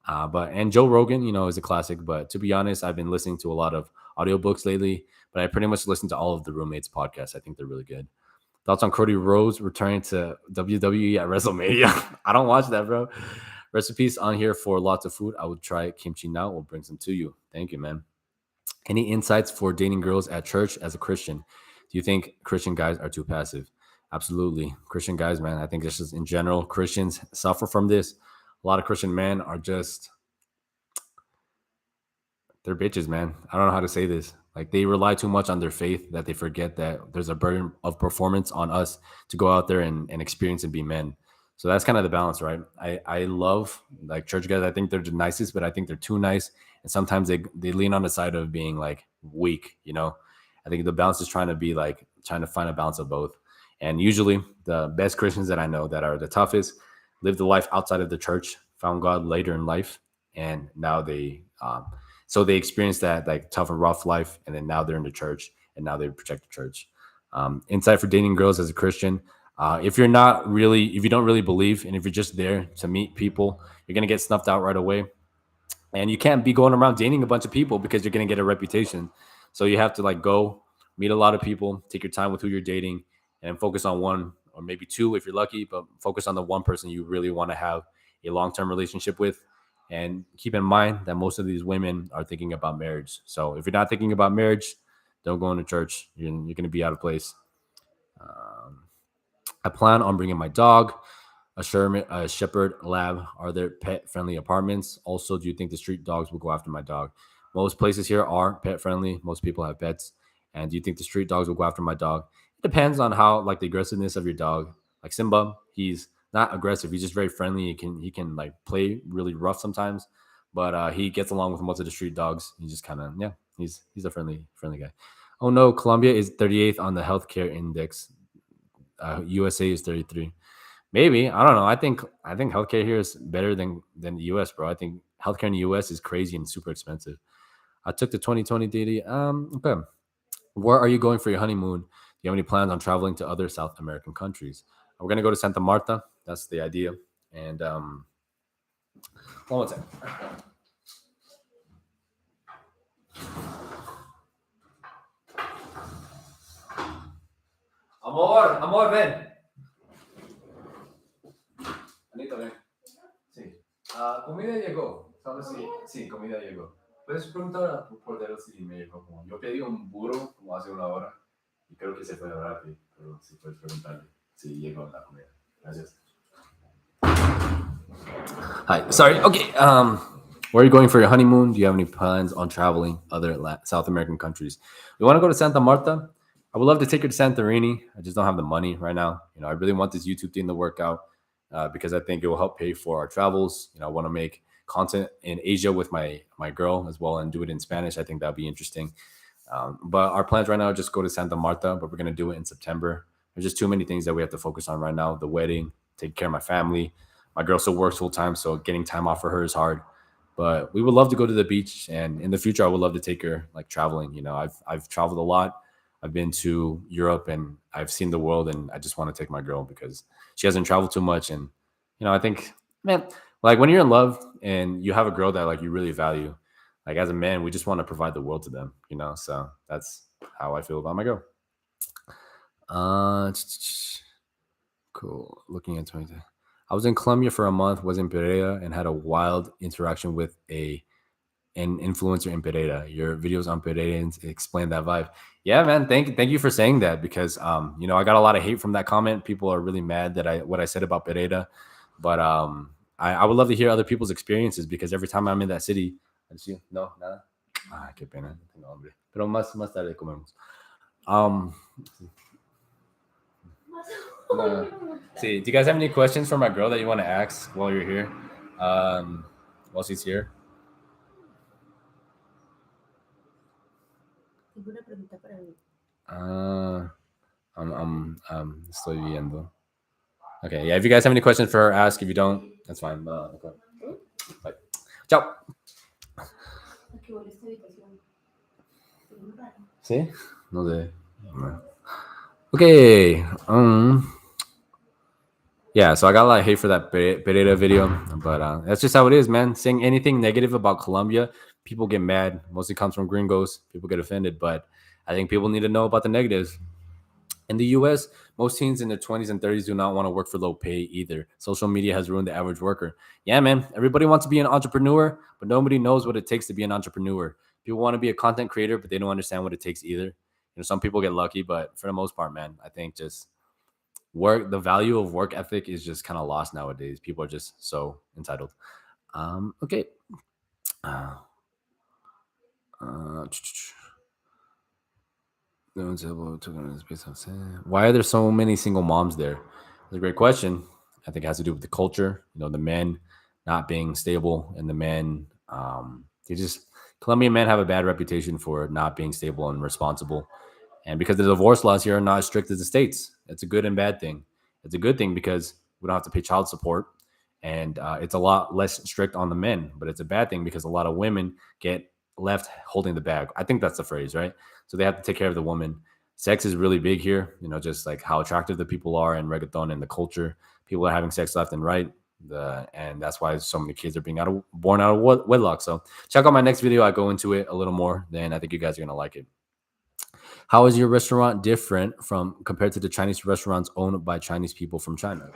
But and Joe Rogan, is a classic. But to be honest, I've been listening to a lot of audiobooks lately, but I pretty much listen to all of the roommates podcasts. I think they're really good. Thoughts on Cody Rhodes returning to WWE at WrestleMania? I don't watch that, bro. Recipes on here for lots of food. I would try kimchi now. We'll bring some to you. Thank you, man. Any insights for dating girls at church as a Christian? Do you think Christian guys are too passive? Absolutely. Christian guys, man. I think this is in general, Christians suffer from this. A lot of Christian men are just they're bitches, man. I don't know how to say this. Like they rely too much on their faith that they forget that there's a burden of performance on us to go out there and experience and be men. So that's kind of the balance, right? I love like church guys. I think they're the nicest, but I think they're too nice. And sometimes they lean on the side of being like weak. I think the balance is trying to find a balance of both. And usually the best Christians that I know that are the toughest lived the life outside of the church, found God later in life, and now so they experienced that like tough and rough life, and then now they're in the church, and now they protect the church. Insight for dating girls as a Christian. If you don't really believe, and if you're just there to meet people, you're gonna get snuffed out right away. And you can't be going around dating a bunch of people because you're going to get a reputation. So you have to like go meet a lot of people, take your time with who you're dating, and focus on one or maybe two if you're lucky, but focus on the one person you really want to have a long-term relationship with. And keep in mind that most of these women are thinking about marriage. So if you're not thinking about marriage, don't go into church. You're going to be out of place. Um, I plan on bringing my dog, a shepherd lab. Are there pet friendly apartments? Also, do you think the street dogs will go after my dog? Most places here are pet friendly. Most people have pets. And do you think the street dogs will go after my dog? It depends on how like the aggressiveness of your dog. Like Simba, he's not aggressive. He's just very friendly. He can like play really rough sometimes, but he gets along with most of the street dogs. He just kind of yeah. He's a friendly guy. Oh no, Colombia is 38th on the healthcare index. USA is 33. Maybe I don't know. I think healthcare here is better than the US, bro. I think healthcare in the US is crazy and super expensive. I took the 2020 DD. Okay. Where are you going for your honeymoon? Do you have any plans on traveling to other South American countries? We're gonna go to Santa Marta. That's the idea. And hold on one second. Amor, ven. Anita, ven. Sí. Comida llegó. ¿Sabes? Sí, comida llegó. Puedes preguntar a tu portero si me llegó. Como yo pedí un burro como hace una hora y creo que se fue rápido, pero si puedes preguntarle si llegó la comida. Gracias. Hi. Sorry. Okay. Where are you going for your honeymoon? Do you have any plans on traveling other South American countries? We want to go to Santa Marta. I would love to take her to Santorini. I just don't have the money right now. I really want this YouTube thing to work out because I think it will help pay for our travels. I want to make content in Asia with my girl as well and do it in Spanish. I think that'd be interesting. But our plans right now are just go to Santa Marta, but we're gonna do it in September. There's just too many things that we have to focus on right now. The wedding, take care of my family. My girl still works full time, so getting time off for her is hard. But we would love to go to the beach, and in the future, I would love to take her like traveling. I've traveled a lot. I've been to Europe and I've seen the world, and I just want to take my girl because she hasn't traveled too much. And I think, man, like when you're in love and you have a girl that like you really value, like as a man, we just want to provide the world to them. So that's how I feel about my girl. Uh, cool. Looking at 20. I was in Colombia for a month, was in Pereira, and had a wild interaction with an influencer in Pereira. Your videos on Pereirans explain that vibe. Yeah, man. Thank you for saying that because I got a lot of hate from that comment. People are really mad that what I said about Pereira, but I would love to hear other people's experiences because every time I'm in that city, I just no nada. Qué pena, no tengo hambre. Pero más tarde comemos. See, do you guys have any questions for my girl that you want to ask while you're here? While she's here. Tengo una pregunta para mí. Estoy viendo. Okay, yeah. If you guys have any questions for her, ask. If you don't, that's fine. Okay. Bye. Ciao. Aquí voy a esta habitación. Es muy raro. See? No sé. Okay. Yeah, so I got a lot of hate for that Pereira video, but that's just how it is, man. Saying anything negative about Colombia, people get mad. Mostly comes from gringos. People get offended, but I think people need to know about the negatives. In the US, most teens in their 20s and 30s do not want to work for low pay either. Social media has ruined the average worker. Yeah, man. Everybody wants to be an entrepreneur, but nobody knows what it takes to be an entrepreneur. People want to be a content creator, but they don't understand what it takes either. Some people get lucky, but for the most part, man, I think just the value of work ethic is just kind of lost nowadays. People are just so entitled. Okay. Why are there so many single moms there? That's a great question. I think it has to do with the culture. The men not being stable, and the men, Colombian men have a bad reputation for not being stable and responsible. And because the divorce laws here are not as strict as the states, it's a good and bad thing. It's a good thing because we don't have to pay child support, and it's a lot less strict on the men. But it's a bad thing because a lot of women get left holding the bag. I think that's the phrase, right? So they have to take care of the woman. sex is really big here. Just like how attractive the people are in reggaeton and the culture. People are having sex left and right. And that's why so many kids are being born out of wedlock. So check out my next video. I go into it a little more. Then I think you guys are gonna like it. How is your restaurant different from compared to the Chinese restaurants owned by Chinese people from China?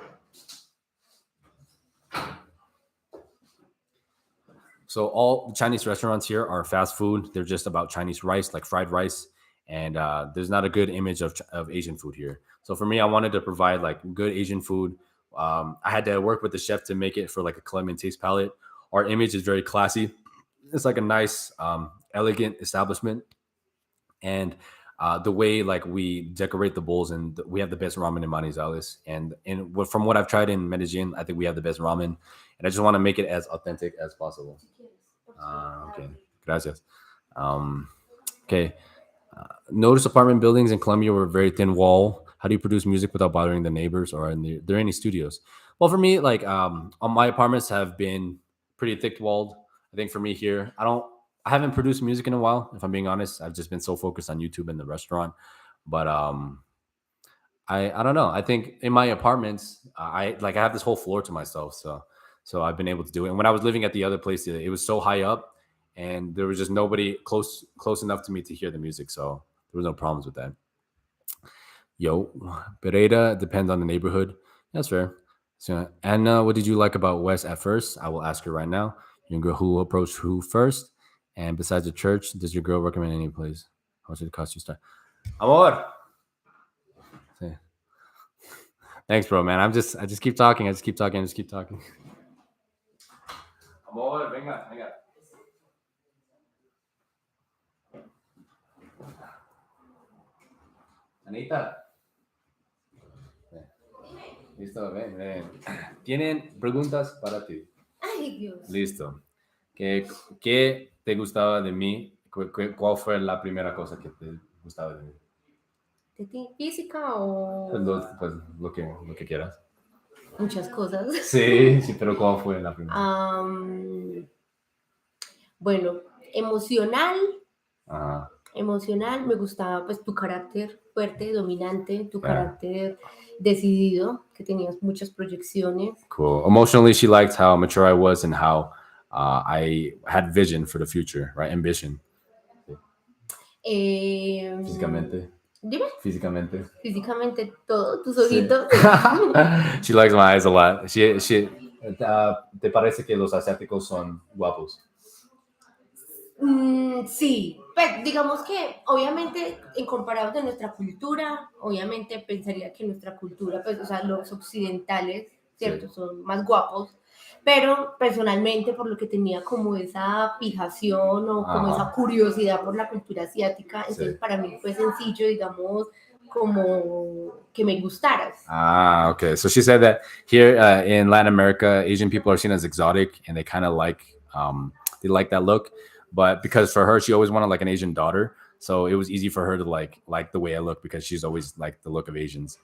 So all Chinese restaurants here are fast food. They're just about Chinese rice, like fried rice. And there's not a good image of Asian food here. So for me, I wanted to provide like good Asian food. I had to work with the chef to make it for like a Colombian taste palette. Our image is very classy. It's like a nice, elegant establishment. And the way like we decorate the bowls, and we have the best ramen in Manizales. And from what I've tried in Medellin, I think we have the best ramen. And I just want to make it as authentic as possible. Okay, gracias. Okay. Notice apartment buildings in Colombia were very thin wall. How do you produce music without bothering the neighbors, or there any studios? Well, for me, like all my apartments have been pretty thick walled. I think for me here, I haven't produced music in a while. If I'm being honest, I've just been so focused on YouTube and the restaurant. But I don't know. I think in my apartments, I have this whole floor to myself, so I've been able to do it. And when I was living at the other place, it was so high up, and there was just nobody close enough to me to hear the music, so there was no problems with that. Yo, Pereira depends on the neighborhood. That's fair. So, Anna, what did you like about West at first? I will ask her right now. Your girl who approached who first? And besides the church, does your girl recommend any place? How much did it cost you to start? Amor. Sí. Thanks, bro, man. I just keep talking. I just keep talking. Amor, venga. Anita. Listo, ven. Tienen preguntas para ti. Ay, Dios. Listo. ¿Qué te gustaba de mí? ¿Cuál fue la primera cosa que te gustaba de mí? ¿De ti? ¿Física o...? Pues lo que quieras. Muchas cosas. Sí, pero ¿cuál fue la primera? Bueno, emocional. Ajá. Emocional, me gustaba pues tu carácter fuerte, dominante, tu carácter decidido, que tenías muchas proyecciones. Cool. Emotionally, she liked how mature I was and how I had vision for the future, right? Ambition. Físicamente. Dime. Físicamente. Físicamente todo, tus ojitos. Sí. She likes my eyes a lot. ¿Te parece que los asiáticos son guapos? Sí, pues digamos que obviamente en comparado de nuestra cultura, obviamente pensaría que nuestra cultura, pues o sea, los occidentales, ¿cierto? Sí. Son más guapos, pero personalmente por lo que tenía como esa fijación o como esa curiosidad por la cultura asiática, entonces para mí fue sencillo, digamos, como que me gustaras. Okay. So she said that here in Latin America, Asian people are seen as exotic, and they kind of like that look. But because for her, she always wanted like an Asian daughter, so it was easy for her to like the way I look, because she's always liked the look of Asians.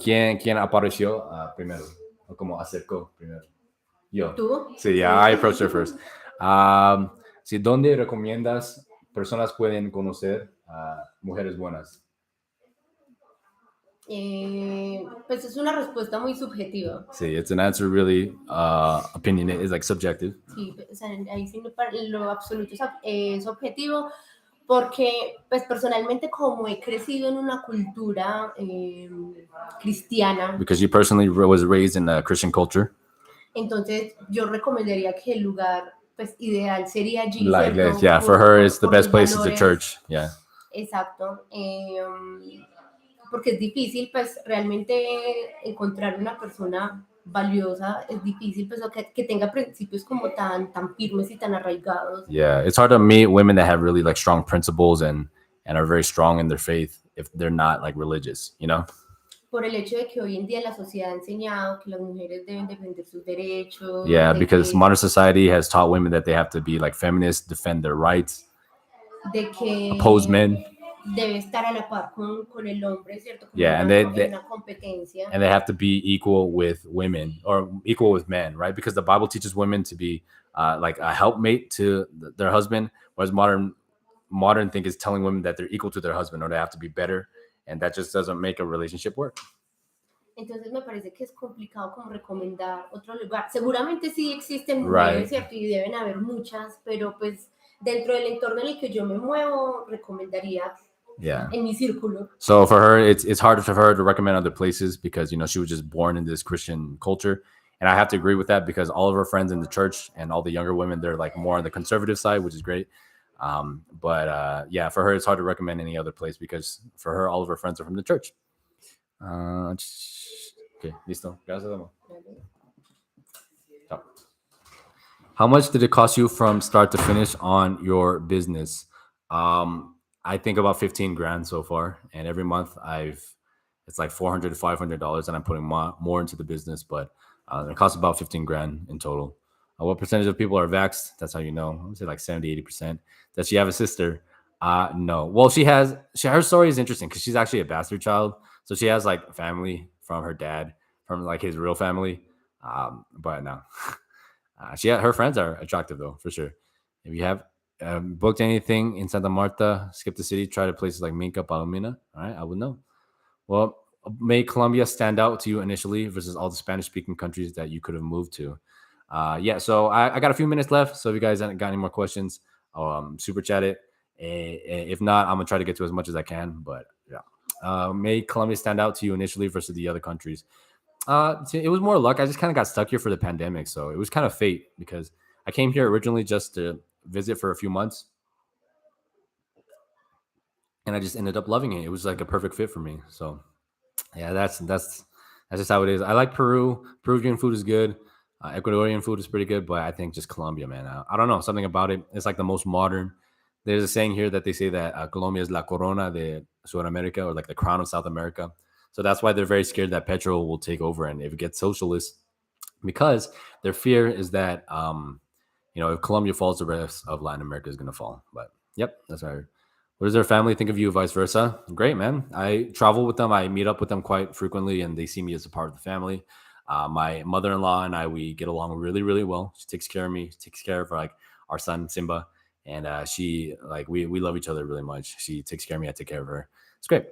¿Quién apareció primero? O como acercó primero? Yo. ¿Tú? Sí, yeah, I approached her first. Sí, ¿dónde recomiendas personas pueden conocer mujeres buenas? Pues es una respuesta muy subjetiva. Sí, it's an answer really opinionated, it's like subjective. Sí, o sea, ahí sí lo absoluto es objetivo, porque pues personalmente como he crecido en una cultura cristiana. Because you personally was raised in a Christian culture. Entonces yo recomendaría que el lugar pues ideal sería allí. Like this, yeah, for her it's the best place is the church, yeah. Exacto. Porque es difícil, pues, realmente encontrar una persona valiosa, es difícil, pues, que tenga principios como tan firmes y tan arraigados. Yeah, it's hard to meet women that have really, like, strong principles and are very strong in their faith if they're not, like, religious, you know? Por el hecho de que hoy en día la sociedad ha enseñado que las mujeres deben defender sus derechos. Yeah, because modern society has taught women that they have to be, like, feminists, defend their rights, de que oppose men. Debe estar a la par con el hombre, ¿cierto? Como yeah, una competencia. And they have to be equal with women or equal with men, right? Because the Bible teaches women to be like a helpmate to their husband, whereas modern modern thing is telling women that they're equal to their husband or they have to be better, and that just doesn't make a relationship work. Entonces me parece que es complicado como recomendar otro lugar. Seguramente sí existen mujeres, ¿cierto? Y deben haber muchas, pero pues dentro del entorno en el que yo me muevo, recomendaría en mi círculo. So for her, it's hard for her to recommend other places because, you know, she was just born in this Christian culture. And I have to agree with that because all of her friends in the church and all the younger women, they're like more on the conservative side, which is great. But yeah, for her, it's hard to recommend any other place because for her, all of her friends are from the church. Okay, listo. Gracias, amor. Ciao. How much did it cost you from start to finish on your business? I think about 15 grand so far, and every month it's like $400 to $500, and I'm putting more into the business, but it costs about 15 grand in total. What percentage of people are vaxxed? That's how you know. I would say like 70-80%. Does she have a sister? No. Well, her story is interesting because she's actually a bastard child, so she has like family from her dad, from like his real family, but no. Her friends are attractive though, for sure. If you have booked anything in Santa Marta, skip the city, try to places like Minca, Palomina. All right, I would know. Well, made Colombia stand out to you initially versus all the Spanish-speaking countries that you could have moved to? Yeah, so I got a few minutes left. So if you guys haven't got any more questions, super chat it. If not, I'm gonna try to get to as much as I can. But yeah, made Colombia stand out to you initially versus the other countries? It was more luck. I just kind of got stuck here for the pandemic, so it was kind of fate because I came here originally just to visit for a few months, and I just ended up loving it. It was like a perfect fit for me. So yeah, that's just how it is. I like Peru. Peruvian food is good. Ecuadorian food is pretty good, but I think just Colombia, man. I don't know, something about it. It's like the most modern. There's a saying here that they say that Colombia is la corona de Sudamerica, or like the crown of South America. So that's why they're very scared that Petro will take over and if it gets socialist, because their fear is that if Colombia falls, the rest of Latin America is going to fall. But yep, that's right. What does their family think of you, vice versa? Great, man. I travel with them. I meet up with them quite frequently, and they see me as a part of the family. My mother-in-law and we get along really, really well. She takes care of me. She takes care of like our son Simba, and we love each other really much. She takes care of me. I take care of her. It's great.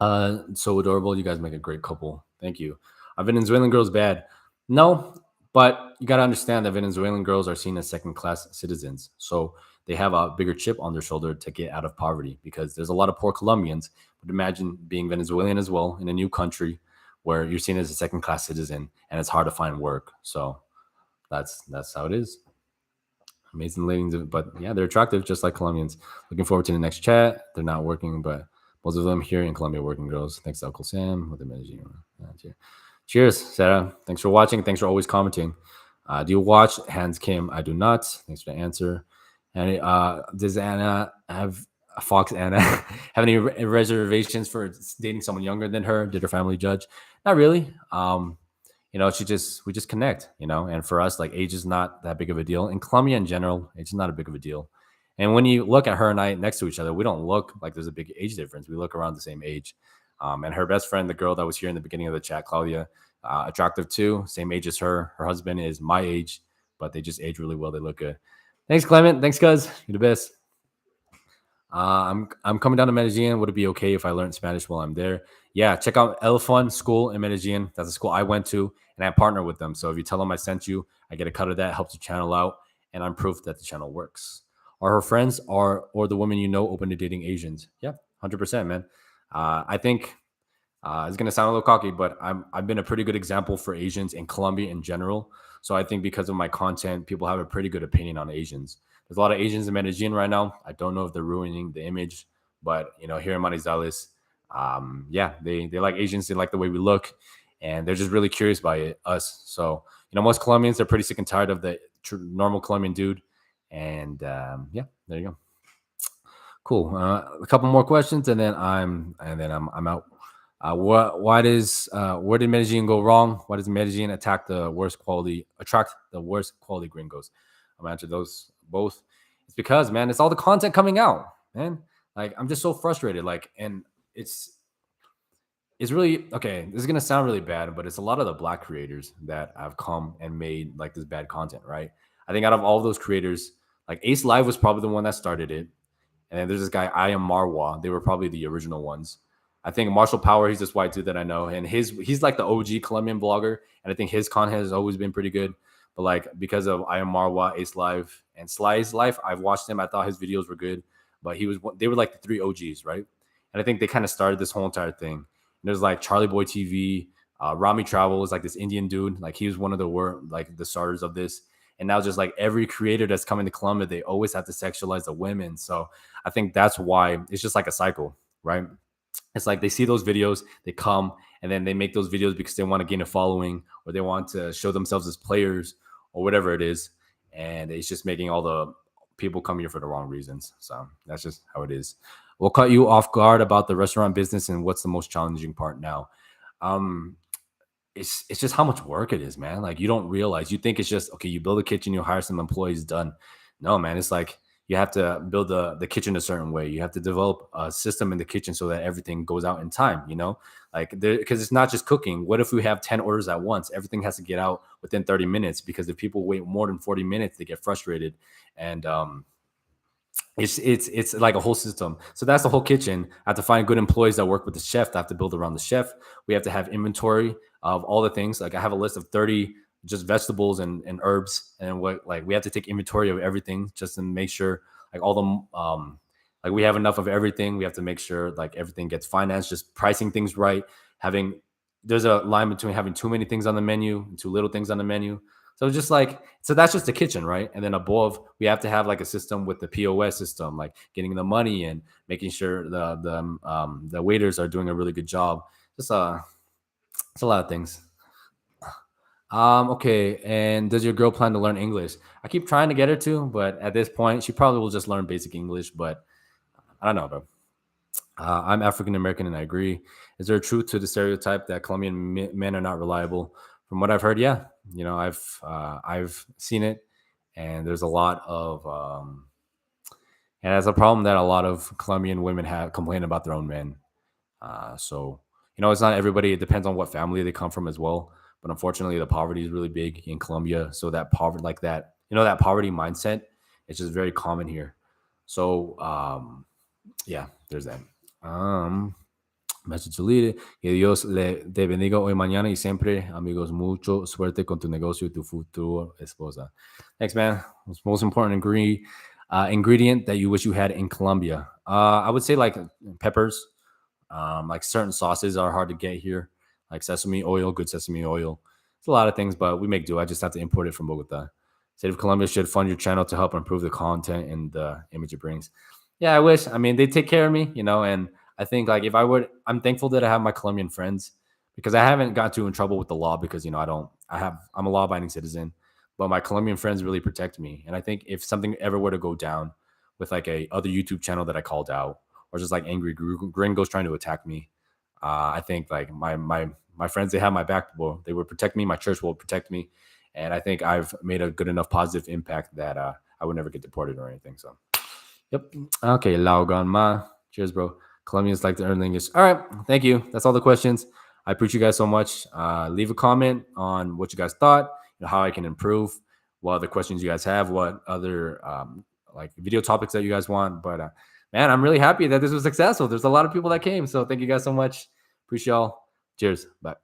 So adorable. You guys make a great couple. Thank you. Are Venezuelan girls bad? No, but you got to understand that Venezuelan girls are seen as second-class citizens. So they have a bigger chip on their shoulder to get out of poverty because there's a lot of poor Colombians. But imagine being Venezuelan as well in a new country where you're seen as a second-class citizen and it's hard to find work. So that's how it is. Amazing ladies, but yeah, they're attractive just like Colombians. Looking forward to the next chat. They're not working, but most of them here in Colombia working girls. Thanks to Uncle Sam with the Medellin. Cheers, Sarah. Thanks for watching. Thanks for always commenting. Do you watch Hans Kim? I do not. Thanks for the answer. And does Anna have Fox Anna have any reservations for dating someone younger than her? Did her family judge? Not really. We just connect, and for us, like, age is not that big of a deal. In Colombia in general, age is not a big of a deal. And when you look at her and I next to each other, we don't look like there's a big age difference. We look around the same age. And her best friend, the girl that was here in the beginning of the chat, Claudia, attractive too, same age as her. Her husband is my age, but they just age really well. They look good. Thanks, Clement. Thanks, cuz. You're the best. I'm coming down to Medellin. Would it be okay if I learned Spanish while I'm there? Yeah, check out Elefun School in Medellin. That's a school I went to, and I partner with them. So if you tell them I sent you, I get a cut of that, helps the channel out, and I'm proof that the channel works. Are her friends or the women open to dating Asians? Yeah, 100%, man. I think it's gonna sound a little cocky, but I've been a pretty good example for Asians in Colombia in general. So I think because of my content, people have a pretty good opinion on Asians. There's a lot of Asians in Medellin right now. I don't know if they're ruining the image, but here in Monezales, they like Asians. They like the way we look, and they're just really curious by us. So most Colombians are pretty sick and tired of the normal Colombian dude. And there you go. Cool. A couple more questions, and then I'm out. Where did Medellin go wrong? Why does Medellin attract the worst quality gringos? I'm gonna answer those both. It's because, man, it's all the content coming out, man. Like, I'm just so frustrated. Like, and it's really okay. This is gonna sound really bad, but it's a lot of the Black creators that have come and made like this bad content, right? I think out of all those creators, like Ace Live was probably the one that started it. And then there's this guy, I am Marwa. They were probably the original ones. I think Marshall Power, he's this white dude that I know. And he's like the OG Colombian blogger. And I think his content has always been pretty good. But like because of I am Marwa, Ace Live, and Sly's Life, I've watched him. I thought his videos were good. But they were like the 3 OGs, right? And I think they kind of started this whole entire thing. And there's like Charlie Boy TV, Rami Travel is like this Indian dude. Like he was one of the starters of this. And now just like every creator that's coming to Colombia, they always have to sexualize the women. So I think that's why it's just like a cycle, right? It's like they see those videos, they come, and then they make those videos because they want to gain a following or they want to show themselves as players or whatever it is. And it's just making all the people come here for the wrong reasons. So that's just how it is. We'll cut you off guard about the restaurant business and what's the most challenging part now. It's just how much work it is, man. Like you don't realize. You think it's just okay. You build a kitchen, you hire some employees, done. No, man. It's like you have to build the kitchen a certain way. You have to develop a system in the kitchen so that everything goes out in time. You know, like because it's not just cooking. What if we have 10 orders at once? Everything has to get out within 30 minutes because if people wait more than 40 minutes, they get frustrated. And it's like a whole system. So that's the whole kitchen. I have to find good employees that work with the chef. I have to build around the chef. We have to have inventory of all the things. Like I have a list of 30 just vegetables and herbs, and what like we have to take inventory of everything just to make sure like all the like we have enough of everything. We have to make sure like everything gets financed, just pricing things right. There's a line between having too many things on the menu and too little things on the menu. So just like, so that's just the kitchen, right? And then above, we have to have like a system with the POS system, like getting the money and making sure the waiters are doing a really good job. Just it's a lot of things. Okay. And does your girl plan to learn English? I keep trying to get her to, but at this point, she probably will just learn basic English. But I don't know, bro. I'm African American, and I agree. Is there a truth to the stereotype that Colombian men are not reliable? From what I've heard, yeah. You know, I've seen it, and there's a lot of and that's a problem that a lot of Colombian women have complain about their own men. So you know, it's not everybody. It depends on what family they come from as well. But unfortunately, the poverty is really big in Colombia. So that poverty, like that, you know, that poverty mindset, it's just very common here. So yeah, there's that. Message deleted. Que Dios te bendiga hoy, mañana y siempre, amigos. Mucho suerte con tu negocio y tu futuro esposa. Thanks, man. Most important ingredient that you wish you had in Colombia. I would say like peppers. Like certain sauces are hard to get here, like sesame oil, good sesame oil. It's a lot of things, but we make do. I just have to import it from Bogota. State of Colombia should fund your channel to help improve the content and the image it brings. Yeah, I wish. I mean, they take care of me, you know, and I think like if I would, I'm thankful that I have my Colombian friends because I haven't got too in trouble with the law because, you know, I'm a law abiding citizen, but my Colombian friends really protect me. And I think if something ever were to go down with like a other YouTube channel that I called out or just like angry gringos trying to attack me, I think like my friends, they have my back. Well, they would protect me. My church will protect me. And I think I've made a good enough positive impact that I would never get deported or anything. So, yep. Okay, Lago ma. Cheers, bro. Colombians like to earn English. All right. Thank you. That's all the questions. I appreciate you guys so much. Leave a comment on what you guys thought, you know, how I can improve, what other questions you guys have, what other like video topics that you guys want. But man, I'm really happy that this was successful. There's a lot of people that came. So thank you guys so much. Appreciate y'all. Cheers. Bye.